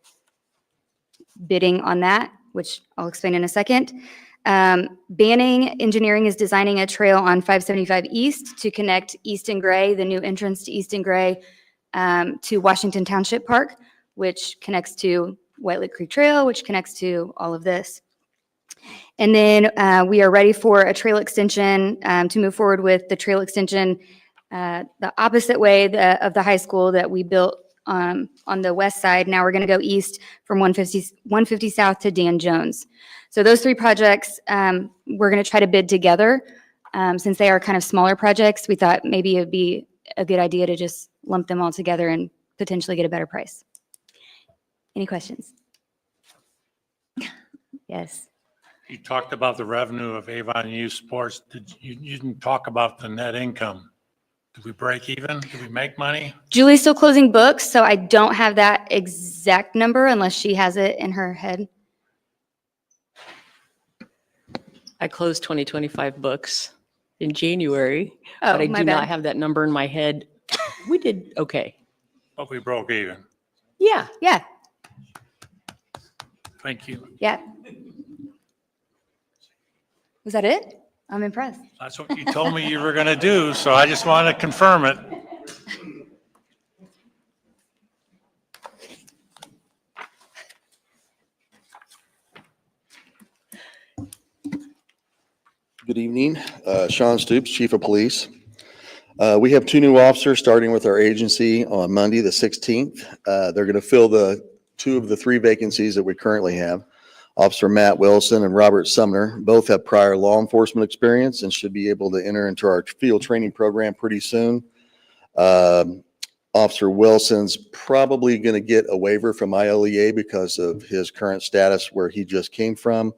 bidding on that, which I'll explain in a second. Banning Engineering is designing a trail on 575 East to connect East and Gray, the new entrance to East and Gray, to Washington Township Park, which connects to White Lick Creek Trail, which connects to all of this. And then we are ready for a trail extension to move forward with the trail extension the opposite way of the high school that we built on the west side. Now we're going to go east from 150 South to Dan Jones. So those 3 projects, we're going to try to bid together. Since they are kind of smaller projects, we thought maybe it would be a good idea to just lump them all together and potentially get a better price. Any questions? Yes. You talked about the revenue of Avon Youth Sports. You didn't talk about the net income. Did we break even? Did we make money? Julie's still closing books, so I don't have that exact number unless she has it in her head. I closed 2025 books in January, Oh, but I my do bad. not have that number in my head. We did okay. But we broke even. Yeah. Yeah, Thank you. yeah. Was that it? I'm impressed. That's what you told me you were going to do, so I just wanted to confirm it. Good evening. Sean Stoops, Chief of Police. We have 2 new officers starting with our agency on Monday, the 16th. They're going to fill the 2 of the 3 vacancies that we currently have. Officer Matt Wilson and Robert Sumner both have prior law enforcement experience and should be able to enter into our field training program pretty soon. Officer Wilson's probably going to get a waiver from ILEA because of his current status where he just came from.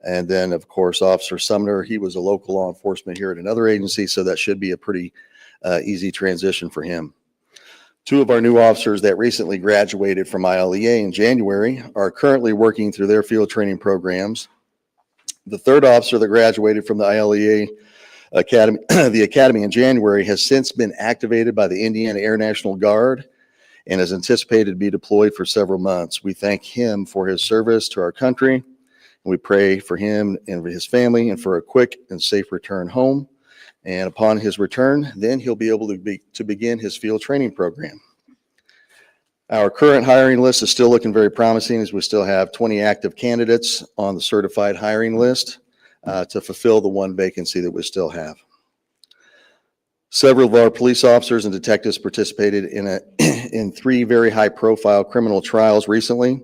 And then, of course, Officer Sumner, he was a local law enforcement here at another agency, so that should be a pretty easy transition for him. Two of our new officers that recently graduated from ILEA in January are currently working through their field training programs. The third officer that graduated from the ILEA Academy, the Academy in January, has since been activated by the Indiana Air National Guard and is anticipated to be deployed for several months. We thank him for his service to our country, and we pray for him and his family and for a quick and safe return home. And upon his return, then he'll be able to begin his field training program. Our current hiring list is still looking very promising, as we still have 20 active candidates on the certified hiring list to fulfill the one vacancy that we still have. Several of our police officers and detectives participated in 3 very high-profile criminal trials recently.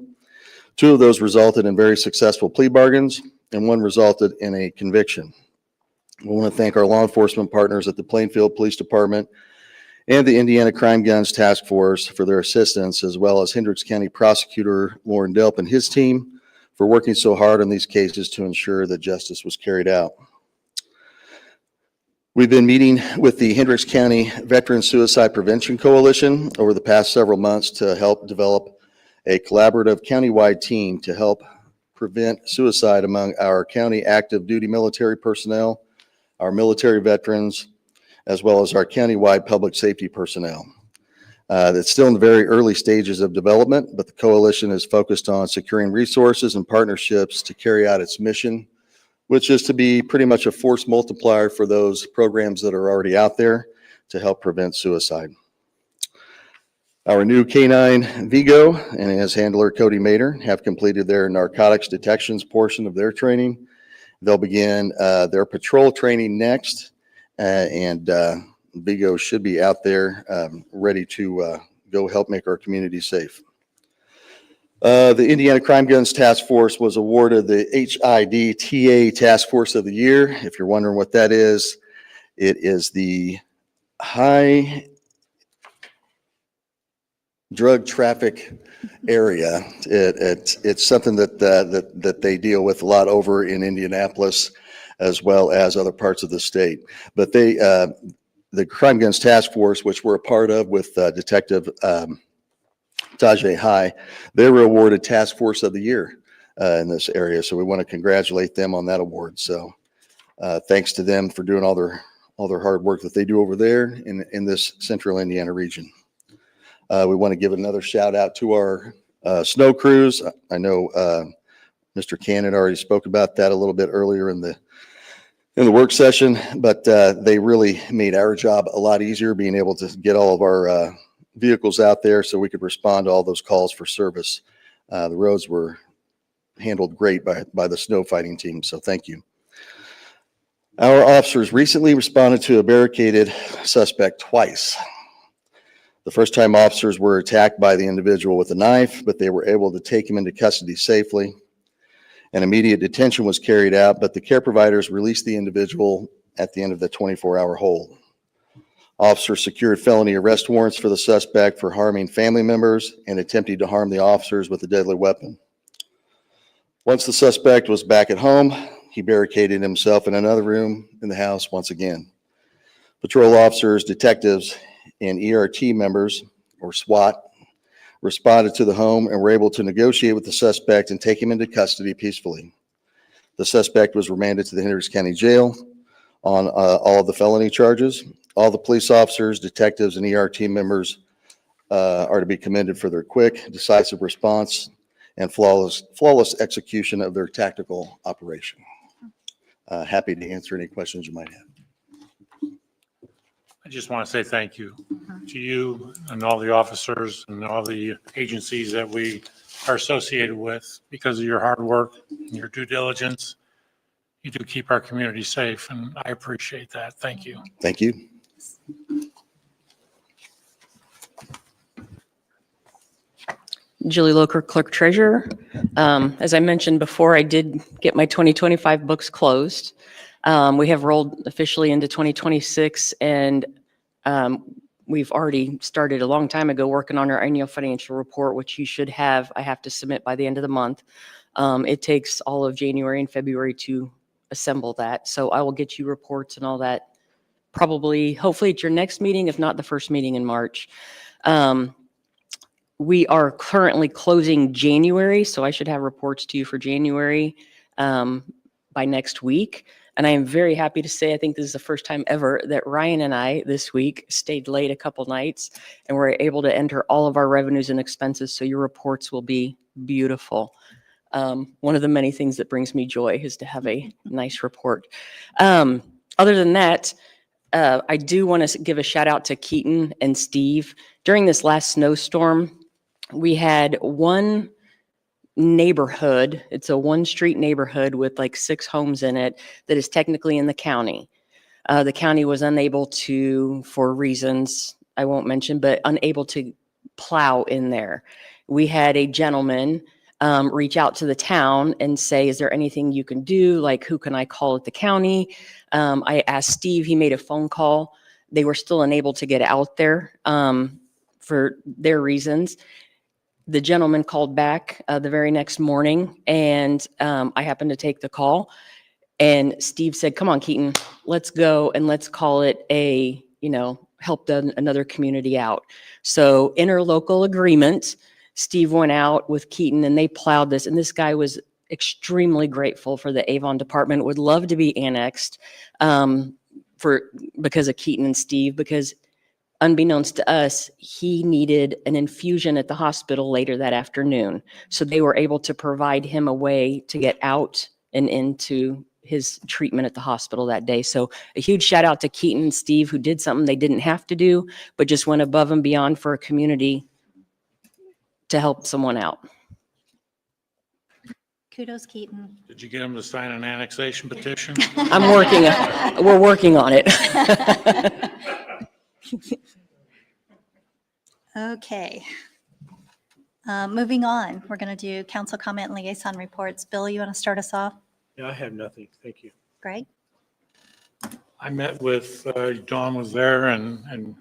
2 of those resulted in very successful plea bargains, and 1 resulted in a conviction. We want to thank our law enforcement partners at the Plainfield Police Department and the Indiana Crime Guns Task Force for their assistance, as well as Hendricks County Prosecutor Lauren Delp and his team for working so hard on these cases to ensure that justice was carried out. We've been meeting with the Hendricks County Veteran Suicide Prevention Coalition over the past several months to help develop a collaborative countywide team to help prevent suicide among our county active duty military personnel, our military veterans, as well as our countywide public safety personnel. That's still in the very early stages of development, but the coalition is focused on securing resources and partnerships to carry out its mission, which is to be pretty much a force multiplier for those programs that are already out there to help prevent suicide. Our new K-9 Vigo and his handler Cody Mater have completed their narcotics detections portion of their training. They'll begin their patrol training next, and Vigo should be out there ready to go help make our community safe. The Indiana Crime Guns Task Force was awarded the HIDTA Task Force of the Year. If you're wondering what that is, it is the high drug traffic area. It's something that they deal with a lot over in Indianapolis, as well as other parts of the state. But the Crime Guns Task Force, which we're a part of with Detective Tajay High, they were awarded Task Force of the Year in this area. So we want to congratulate them on that award. So thanks to them for doing all their hard work that they do over there in this central Indiana region. We want to give another shout out to our snow crews. I know Mr. Cannon already spoke about that a little bit earlier in the work session, but they really made our job a lot easier, being able to get all of our vehicles out there so we could respond to all those calls for service. The roads were handled great by the snow fighting team, so thank you. Our officers recently responded to a barricaded suspect twice. The first time, officers were attacked by the individual with a knife, but they were able to take him into custody safely. An immediate detention was carried out, but the care providers released the individual at the end of the 24-hour hold. Officers secured felony arrest warrants for the suspect for harming family members and attempting to harm the officers with a deadly weapon. Once the suspect was back at home, he barricaded himself in another room in the house once again. Patrol officers, detectives, and ERT members, or SWAT, responded to the home and were able to negotiate with the suspect and take him into custody peacefully. The suspect was remanded to the Hendricks County Jail on all of the felony charges. All the police officers, detectives, and ERT members are to be commended for their quick, decisive response and flawless execution of their tactical operation. Happy to answer any questions you might have. I just want to say thank you to you and all the officers and all the agencies that we are associated with. Because of your hard work and your due diligence, you do keep our community safe, and I appreciate that. Thank you. Thank you. Julie Loker, Clerk Treasurer. As I mentioned before, I did get my 2025 books closed. We have rolled officially into 2026, and we've already started a long time ago working on our annual financial report, which you should have. I have to submit by the end of the month. It takes all of January and February to assemble that. So I will get you reports and all that probably, hopefully at your next meeting, if not the first meeting in March. We are currently closing January, so I should have reports to you for January by next week. And I am very happy to say, I think this is the first time ever that Ryan and I this week stayed late a couple nights and were able to enter all of our revenues and expenses. So your reports will be beautiful. One of the many things that brings me joy is to have a nice report. Other than that, I do want to give a shout out to Keaton and Steve. During this last snowstorm, we had one neighborhood, it's a one-street neighborhood with like 6 homes in it that is technically in the county. The county was unable to, for reasons I won't mention, but unable to plow in there. We had a gentleman reach out to the town and say, is there anything you can do? Like, who can I call at the county? I asked Steve, he made a phone call. They were still unable to get out there for their reasons. The gentleman called back the very next morning, and I happened to take the call. And Steve said, come on, Keaton, let's go and let's call it a, help another community out. So interlocal agreement, Steve went out with Keaton and they plowed this. And this guy was extremely grateful for the Avon department, would love to be annexed because of Keaton and Steve, because unbeknownst to us, he needed an infusion at the hospital later that afternoon. So they were able to provide him a way to get out and into his treatment at the hospital that day. So a huge shout out to Keaton and Steve, who did something they didn't have to do, but just went above and beyond for a community to help someone out. Kudos, Keaton. Did you get them to sign an annexation petition? We're working on it. Okay. Moving on, we're going to do council comment and liaison reports. Bill, you want to start us off? Yeah, I have nothing. Thank you. Greg? I met with, Dawn was there and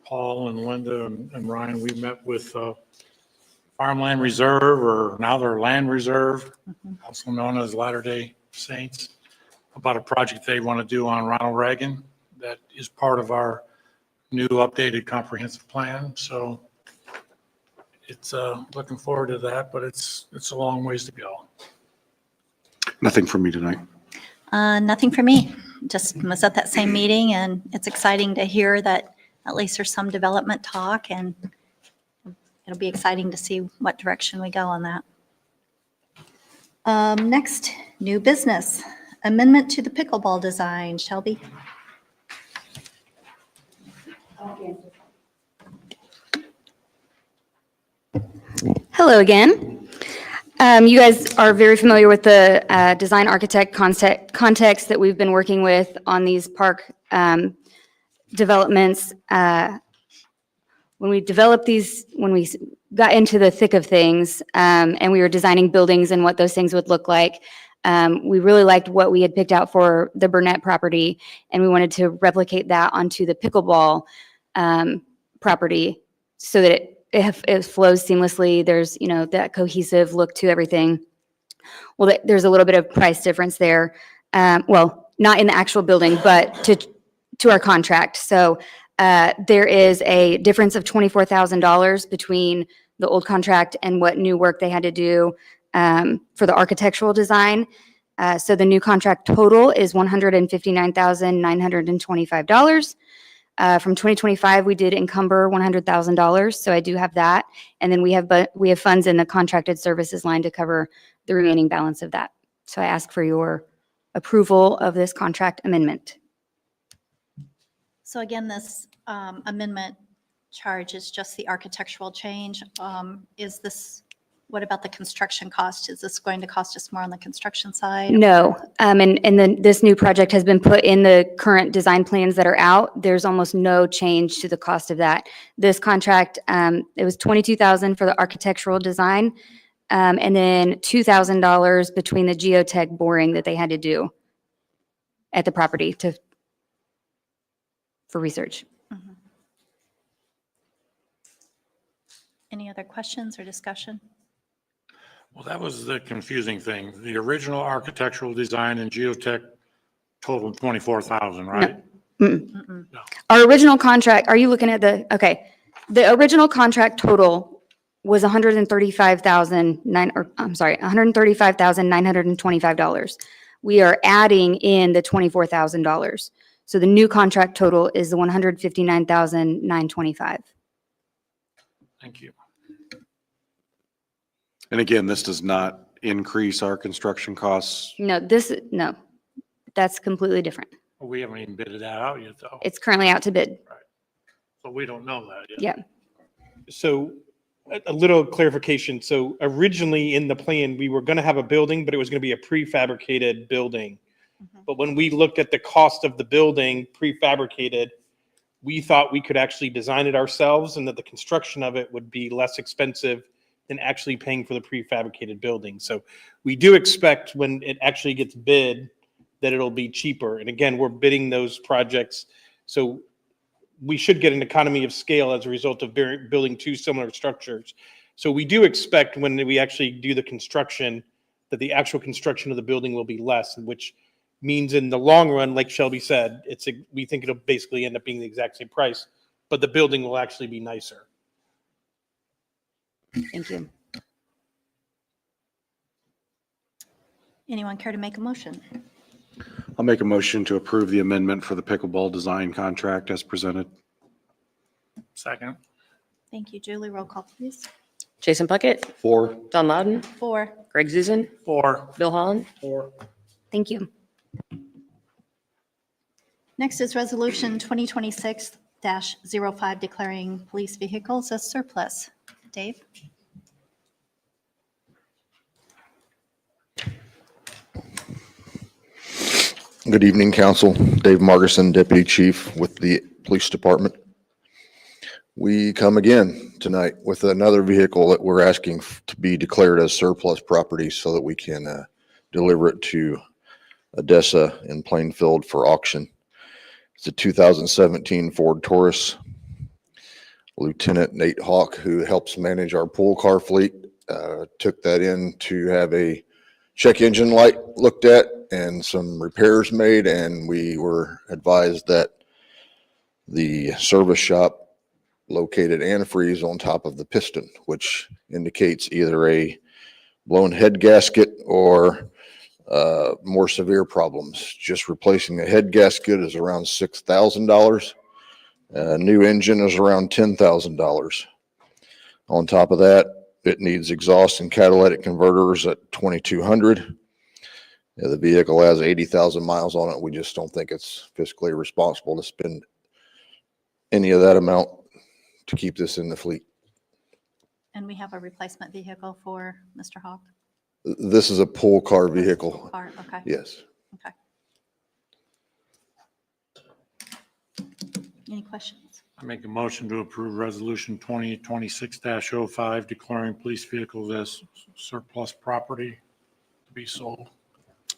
Paul and Linda and Ryan. We met with Farmland Reserve, or now they're Land Reserve, also known as Latter-day Saints, about a project they want to do on Ronald Reagan that is part of our new updated comprehensive plan. So it's looking forward to that, but it's a long ways to go. Nothing for me tonight. Nothing for me. Just was at that same meeting, and it's exciting to hear that at least there's some development talk, and it'll be exciting to see what direction we go on that. Next, new business. Amendment to the pickleball design. Shelby? Hello again. You guys are very familiar with the design architect context that we've been working with on these park developments. When we developed these, when we got into the thick of things and we were designing buildings and what those things would look like, we really liked what we had picked out for the Burnett property, and we wanted to replicate that onto the pickleball property so that it flows seamlessly. There's, that cohesive look to everything. Well, there's a little bit of price difference there. Well, not in the actual building, but to our contract. So there is a difference of $24,000 between the old contract and what new work they had to do for the architectural design. So the new contract total is $159,925. From 2025, we did encumber $100,000, so I do have that. And then we have funds in the contracted services line to cover the remaining balance of that. So I ask for your approval of this contract amendment. So again, this amendment charge is just the architectural change. What about the construction cost? Is this going to cost us more on the construction side? No, and then this new project has been put in the current design plans that are out. There's almost no change to the cost of that. This contract, it was $22,000 for the architectural design, and then $2,000 between the geotech boring that they had to do at the property for research. Mm-hmm. Any other questions or discussion? Well, that was the confusing thing. The original architectural design and geotech totaled 24,000, right? No. Our original contract, are you looking at okay. The original contract total was $135,925. We are adding in the $24,000. So the new contract total is the $159,925. Thank you. And again, this does not increase our construction costs. No, that's completely different. We haven't even bidded that out yet, though. It's currently out to bid. So we don't know that yet. Yeah. So a little clarification. So originally in the plan, we were going to have a building, but it was going to be a prefabricated building. But when we looked at the cost of the building prefabricated, we thought we could actually design it ourselves and that the construction of it would be less expensive than actually paying for the prefabricated building. So we do expect when it actually gets bid that it'll be cheaper. And again, we're bidding those projects. So we should get an economy of scale as a result of building two similar structures. So we do expect when we actually do the construction that the actual construction of the building will be less, which means in the long run, like Shelby said, we think it'll basically end up being the exact same price, but the building will actually be nicer. Thank you. Anyone care to make a motion? I'll make a motion to approve the amendment for the pickleball design contract as presented. Second. Thank you, Julie. Roll call, please. Jason Puckett, 4. Don Loudon, 4. Greg Zuzen, 4. Bill Holland. 4. Thank you. Next is Resolution 2026-05 declaring police vehicles as surplus. Dave? Good evening, council. Dave Margerson, Deputy Chief with the Police Department. We come again tonight with another vehicle that we're asking to be declared as surplus property so that we can deliver it to Odessa in Plainfield for auction. It's a 2017 Ford Taurus. Lieutenant Nate Hawk, who helps manage our pool car fleet, took that in to have a check engine light looked at and some repairs made, and we were advised that the service shop located antifreeze on top of the piston, which indicates either a blown head gasket or more severe problems. Just replacing a head gasket is around $6,000. New engine is around $10,000. On top of that, it needs exhaust and catalytic converters at $2,200. The vehicle has 80,000 miles on it. We just don't think it's fiscally responsible to spend any of that amount to keep this in the fleet. And we have a replacement vehicle for Mr. Hawk? This is a pool car vehicle. Car, okay. Yes. Okay. Any questions? I make a motion to approve Resolution 2026-05 declaring police vehicles as surplus property to be sold.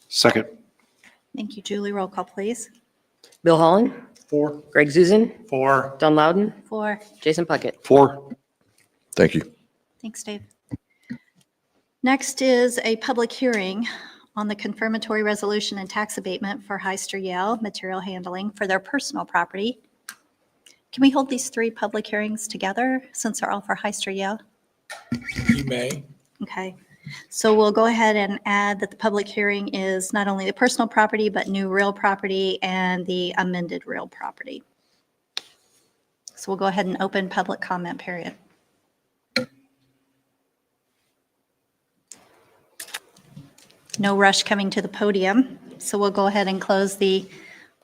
Second. Thank you, Julie. Roll call, please. Bill Holland, 4. Greg Zuzen, 4. Don Loudon, 4. Jason Puckett. 4. Thank you. Thanks, Dave. Next is a public hearing on the confirmatory resolution and tax abatement for Heister Yale Material Handling for their personal property. Can we hold these three public hearings together since they're all for Heister Yale? You may. Okay, so we'll go ahead and add that the public hearing is not only the personal property, but new real property and the amended real property. So we'll go ahead and open public comment period. No rush coming to the podium, so we'll go ahead and close the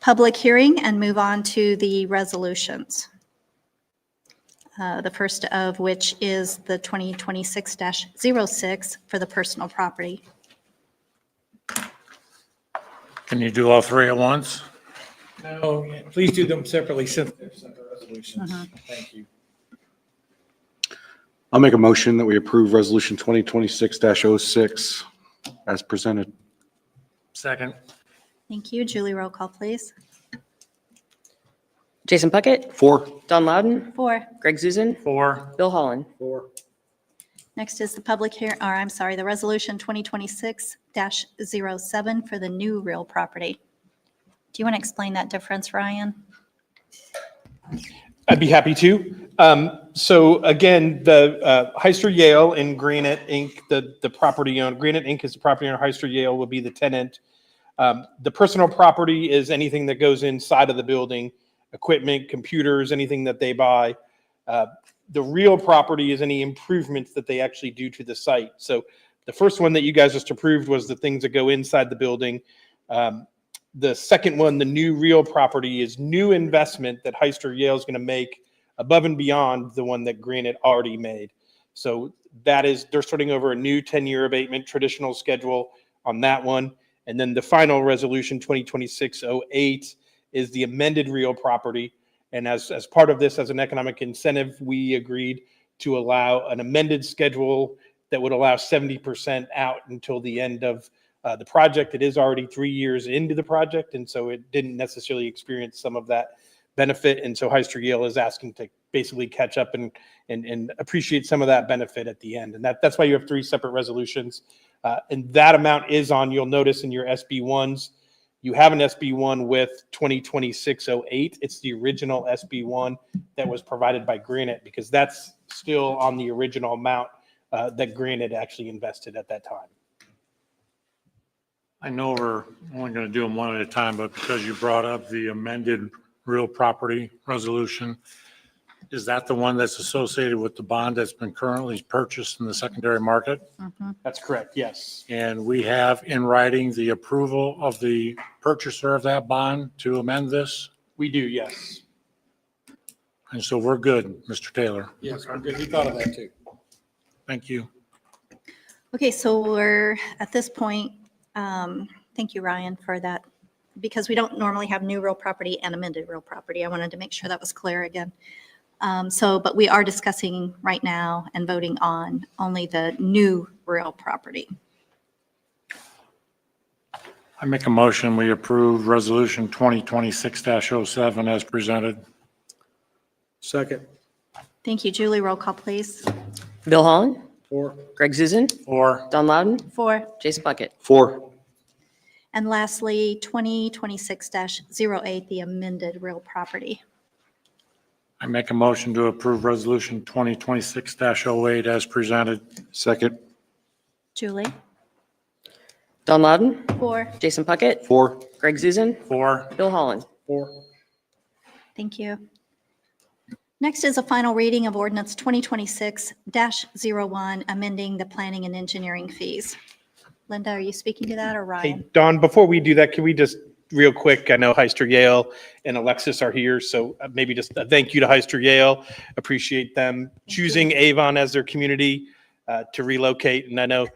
public hearing and move on to the resolutions. The first of which is the 2026-06 for the personal property. Can you do all three at once? No, please do them separately since they're separate resolutions. Thank you. I'll make a motion that we approve Resolution 2026-06 as presented. Second. Thank you. Julie, roll call, please. Jason Puckett, 4. Don Loudon, 4. Greg Zuzen, 4. Bill Holland. 4. Next is the the resolution 2026-07 for the new real property. Do you want to explain that difference, Ryan? I'd be happy to. So again, the Heister Yale and Granite Inc., the property owner, Granite Inc. is the property owner, Heister Yale will be the tenant. The personal property is anything that goes inside of the building, equipment, computers, anything that they buy. The real property is any improvements that they actually do to the site. So the first one that you guys just approved was the things that go inside the building. The second one, the new real property, is new investment that Heister Yale is going to make above and beyond the one that Granite already made. So that is, they're starting over a new 10-year abatement traditional schedule on that one. And then the final resolution, 2026-08, is the amended real property. And as part of this, as an economic incentive, we agreed to allow an amended schedule that would allow 70% out until the end of the project. It is already 3 years into the project, and so it didn't necessarily experience some of that benefit. And so Heister Yale is asking to basically catch up and appreciate some of that benefit at the end. And that's why you have 3 separate resolutions. And that amount is on, you'll notice in your SB1s, you have an SB1 with 2026-08. It's the original SB1 that was provided by Granite, because that's still on the original amount that Granite actually invested at that time. I know we're only going to do them one at a time, but because you brought up the amended real property resolution, is that the one that's associated with the bond that's been currently purchased in the secondary market? That's correct, yes. And we have in writing the approval of the purchaser of that bond to amend this? We do, yes. And so we're good, Mr. Taylor. Yes, we're good. We thought of that too. Thank you. Okay, so we're at this point, thank you, Ryan, for that, because we don't normally have new real property and amended real property. I wanted to make sure that was clear again. But we are discussing right now and voting on only the new real property. I make a motion, we approve resolution 2026-07 as presented. Second. Thank you, Julie. Roll call, please. Bill Holland, 4. Greg Zuzen, Or Don Loudon, 4. Jason Puckett. 4. And lastly, 2026-08, the amended real property. I make a motion to approve resolution 2026-08 as presented. Second. Julie? Don Loudon, 4. Jason Puckett, 4. Greg Zuzen, Or Bill Holland. 4. Thank you. Next is a final reading of ordinance 2026-01, amending the planning and engineering fees. Linda, are you speaking to that, or Hey, Ryan? Don, before we do that, can we just real quick, I know Heister Yale and Alexis are here, so maybe just a thank you to Heister Yale. Appreciate them choosing Avon as their community to relocate. And I know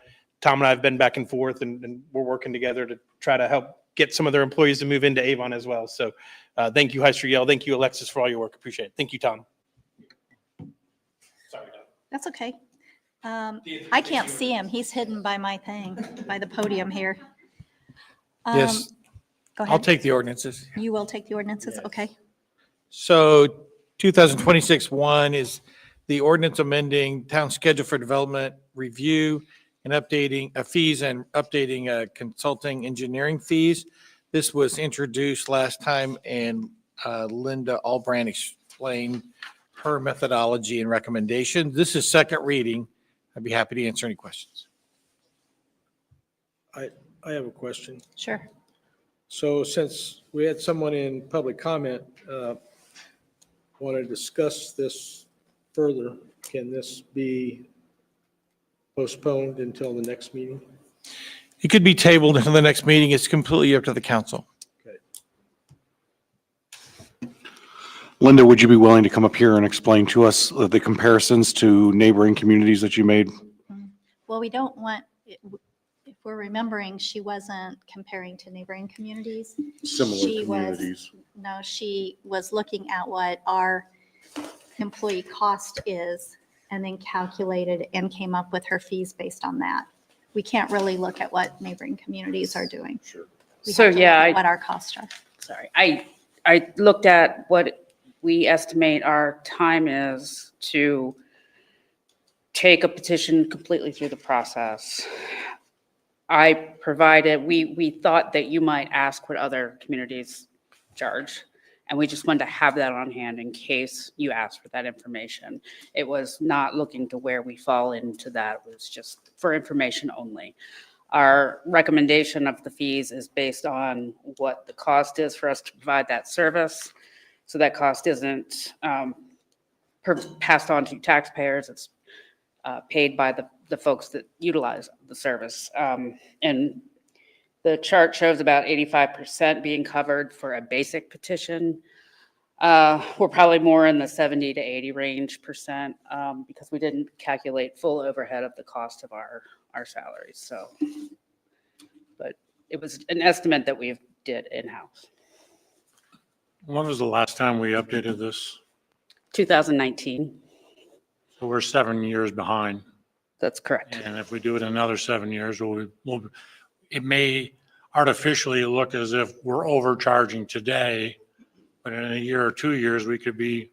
Tom and I have been back and forth, and we're working together to try to help get some of their employees to move into Avon as well. So thank you, Heister Yale. Thank you, Alexis, for all your work. Appreciate it. Thank you, Tom. Sorry, Don. That's okay. I can't see him. He's hidden by my thing, by the podium here. Yes, Go I'll ahead. take the ordinances. You will take the ordinances? Okay. So 2026-1 is the ordinance amending town schedule for development review and updating fees and updating consulting engineering fees. This was introduced last time, and Linda Albrand explained her methodology and recommendations. This is second reading. I'd be happy to answer any questions. I have a question. Sure. So since we had someone in public comment, want to discuss this further, can this be postponed until the next meeting? It could be tabled until the next meeting. It's completely up to the council. Okay. Linda, would you be willing to come up here and explain to us the comparisons to neighboring communities that you made? Well, we don't want, if we're remembering, she wasn't comparing to neighboring communities. Similar She was- communities. No, she was looking at what our employee cost is and then calculated and came up with her fees based on that. We can't really look at what neighboring communities are doing. Sure. So, yeah, What our costs are. Sorry, I looked at what we estimate our time is to take a petition completely through the process. I provided, we thought that you might ask what other communities charge. And we just wanted to have that on hand in case you asked for that information. It was not looking to where we fall into that. It was just for information only. Our recommendation of the fees is based on what the cost is for us to provide that service. So that cost isn't passed on to taxpayers. It's paid by the folks that utilize the service. And the chart shows about 85% being covered for a basic petition. We're probably more in the 70 to 80 range percent because we didn't calculate full overhead of the cost of our salaries. So, but it was an estimate that we did in-house. When was the last time we updated this? 2019. So we're 7 years behind. That's correct. And if we do it another 7 years, it may artificially look as if we're overcharging today, but in a year or 2 years, we could be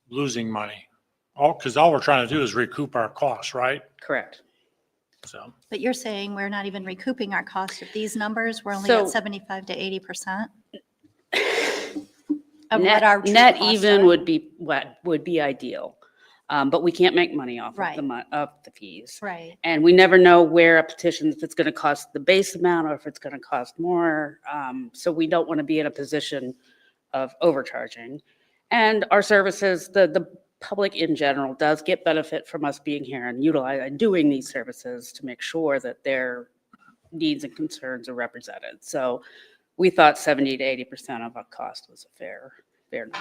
losing money. Because all we're trying to do is recoup our costs, right? Correct. So, But you're saying we're not even recouping our cost of these numbers? We're only So- at 75 to 80%? Of what our true Net costs even are? would be what would be ideal. But we can't make money off Right. of the fees. Right. And we never know where a petition, if it's going to cost the base amount or if it's going to cost more. So we don't want to be in a position of overcharging. And our services, the public in general does get benefit from us being here and utilizing, doing these services to make sure that their needs and concerns are represented. So we thought 70 to 80% of our cost was a fair number.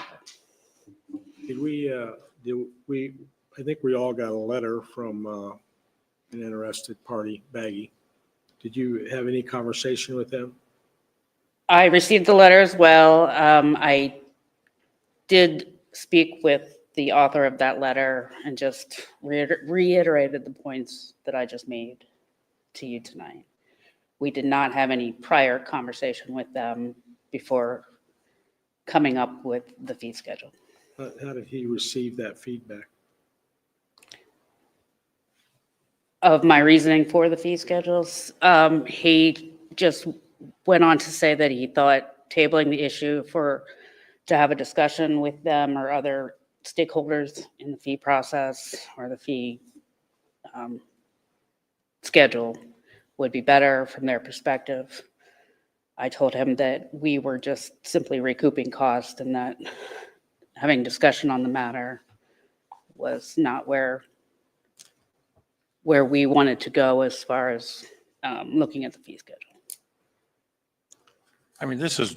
I think we all got a letter from an interested party, Baggy. Did you have any conversation with them? I received the letter as well. I did speak with the author of that letter and just reiterated the points that I just made to you tonight. We did not have any prior conversation with them before coming up with the fee schedule. How did he receive that feedback? Of my reasoning for the fee schedules, he just went on to say that he thought tabling the issue to have a discussion with them or other stakeholders in the fee process or the fee schedule would be better from their perspective. I told him that we were just simply recouping cost and that having discussion on the matter was not where we wanted to go as far as looking at the fee schedule. I mean, this is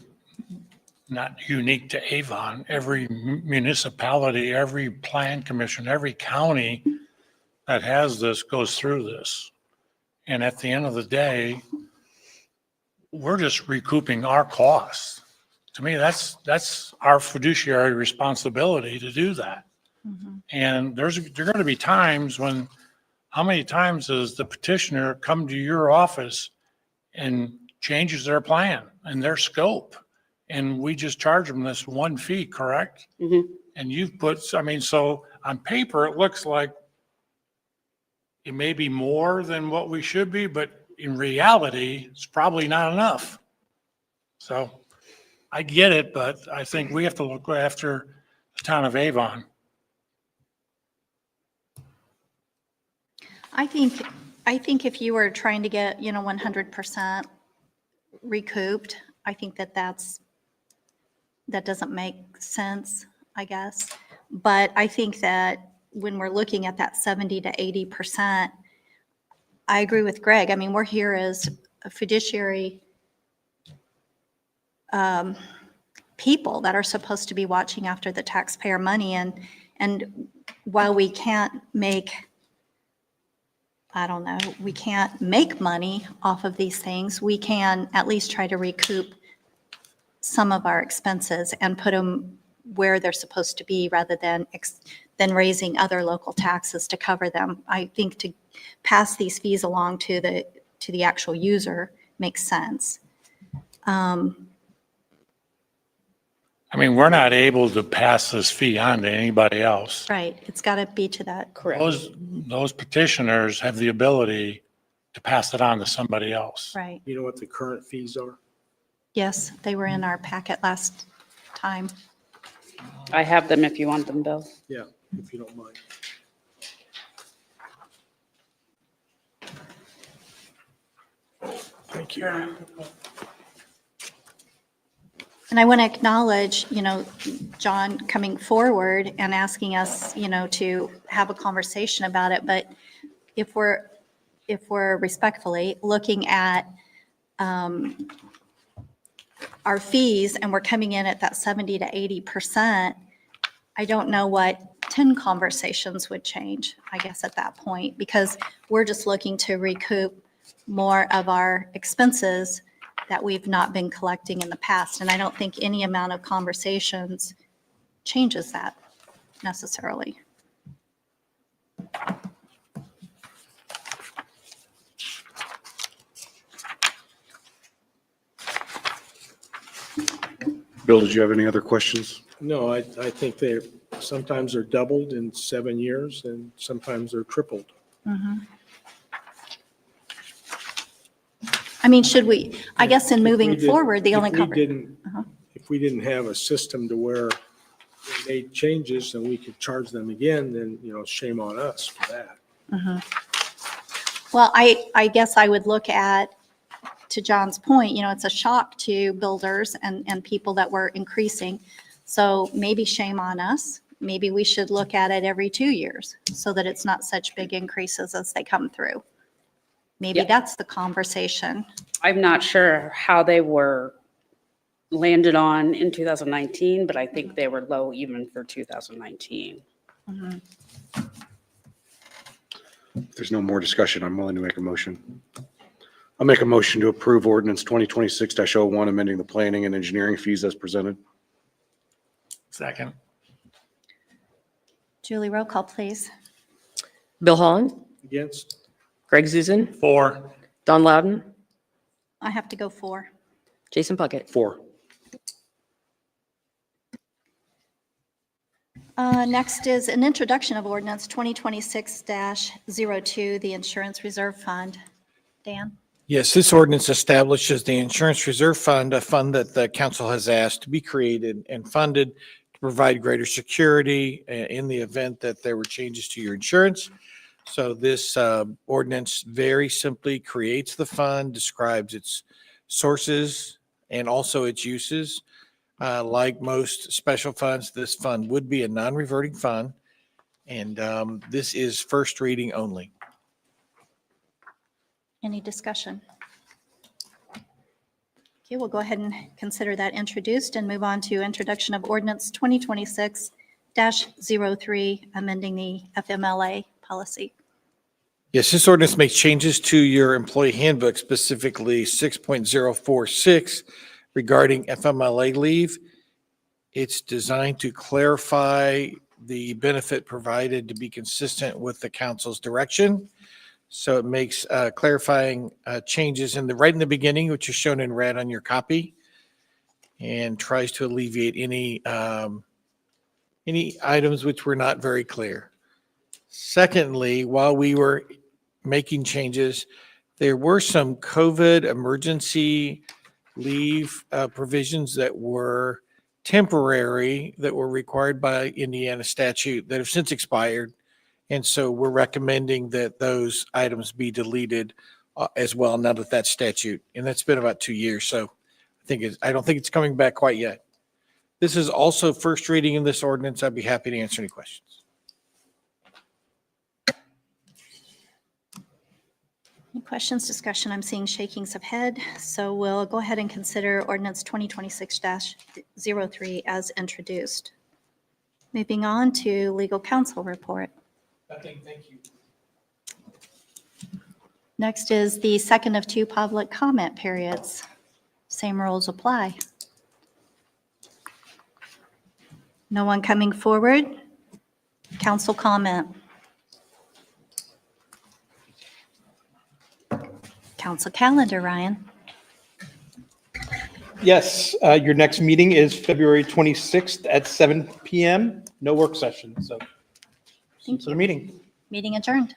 not unique to Avon. Every municipality, every plan commission, every county that has this goes through this. And at the end of the day, we're just recouping our costs. To me, that's our fiduciary responsibility to do that. Mhm. And there are going to be times when, how many times does the petitioner come to your office and changes their plan and their scope? And we just charge them this one fee, correct? Mhm. And you've put, I mean, so on paper, it looks like it may be more than what we should be, but in reality, it's probably not enough. So I get it, but I think we have to look after the town of Avon. I think if you were trying to get, 100% recouped, I think that doesn't make sense, I guess. But I think that when we're looking at that 70 to 80%, I agree with Greg. I mean, we're here as a fiduciary people that are supposed to be watching after the taxpayer money. And while we can't make, we can't make money off of these things, we can at least try to recoup some of our expenses and put them where they're supposed to be rather than raising other local taxes to cover them. I think to pass these fees along to the actual user makes sense. I mean, we're not able to pass this fee on to anybody else. Right, it's got to be to that. Correct. Those petitioners have the ability to pass it on to somebody else. Right, You know what the current fees are? yes, they were in our packet last time? I have them if you want them, Bill. Yeah, if you don't mind. Thank you. And I want to acknowledge, John coming forward and asking us, to have a conversation about it. But if we're respectfully looking at our fees and we're coming in at that 70 to 80%, I don't know what 10 conversations would change, I guess, at that point, because we're just looking to recoup more of our expenses that we've not been collecting in the past. And I don't think any amount of conversations changes that necessarily. Bill, did you have any other questions? No, I think they sometimes are doubled in 7 years and sometimes they're tripled. I mean, should we, I guess in If we moving did- forward, the only If we didn't have a system to where they made changes and we could charge them again, then, shame on us for that. Well, I guess I would look at, to John's point, it's a shock to builders and people that we're increasing. So maybe shame on us. Maybe we should look at it every 2 years so that it's not such big increases as they come through. Maybe Yeah. that's the conversation. I'm not sure how they were landed on in 2019, but I think they were low even for 2019. If there's no more discussion, I'm willing to make a motion. I'll make a motion to approve ordinance 2026-01, amending the planning and engineering fees as presented. Second. Julie, roll call, please. Bill Holland, Against? Greg Zuzen, 4. Don Loudon, I have to go 4. Jason Puckett. 4. Next is an introduction of ordinance 2026-02, the Insurance Reserve Fund. Dan? Yes, this ordinance establishes the Insurance Reserve Fund, a fund that the council has asked to be created and funded to provide greater security in the event that there were changes to your insurance. So this ordinance very simply creates the fund, describes its sources and also its uses. Like most special funds, this fund would be a non-reverting fund. And this is first reading only. Any discussion? Okay, we'll go ahead and consider that introduced and move on to introduction of ordinance 2026-03, amending the FMLA policy. Yes, this ordinance makes changes to your employee handbook, specifically 6.046 regarding FMLA leave. It's designed to clarify the benefit provided to be consistent with the council's direction. So it makes clarifying changes right in the beginning, which is shown in red on your copy, and tries to alleviate any items which were not very clear. Secondly, while we were making changes, there were some COVID emergency leave provisions that were temporary, that were required by Indiana statute that have since expired. And so we're recommending that those items be deleted as well, now that that statute, and that's been about 2 years. So I don't think it's coming back quite yet. This is also first reading in this ordinance. I'd be happy to answer any questions. Any questions, discussion? I'm seeing shakings of head. So we'll go ahead and consider ordinance 2026-03 as introduced. Moving on to legal counsel report. Nothing, thank you. Next is the second of 2 public comment periods. Same rules apply. No one coming forward? Council comment. Council calendar, Ryan. Yes, your next meeting is February 26th at 7 PM. No work session, so. Thank So the meeting. Meeting adjourned.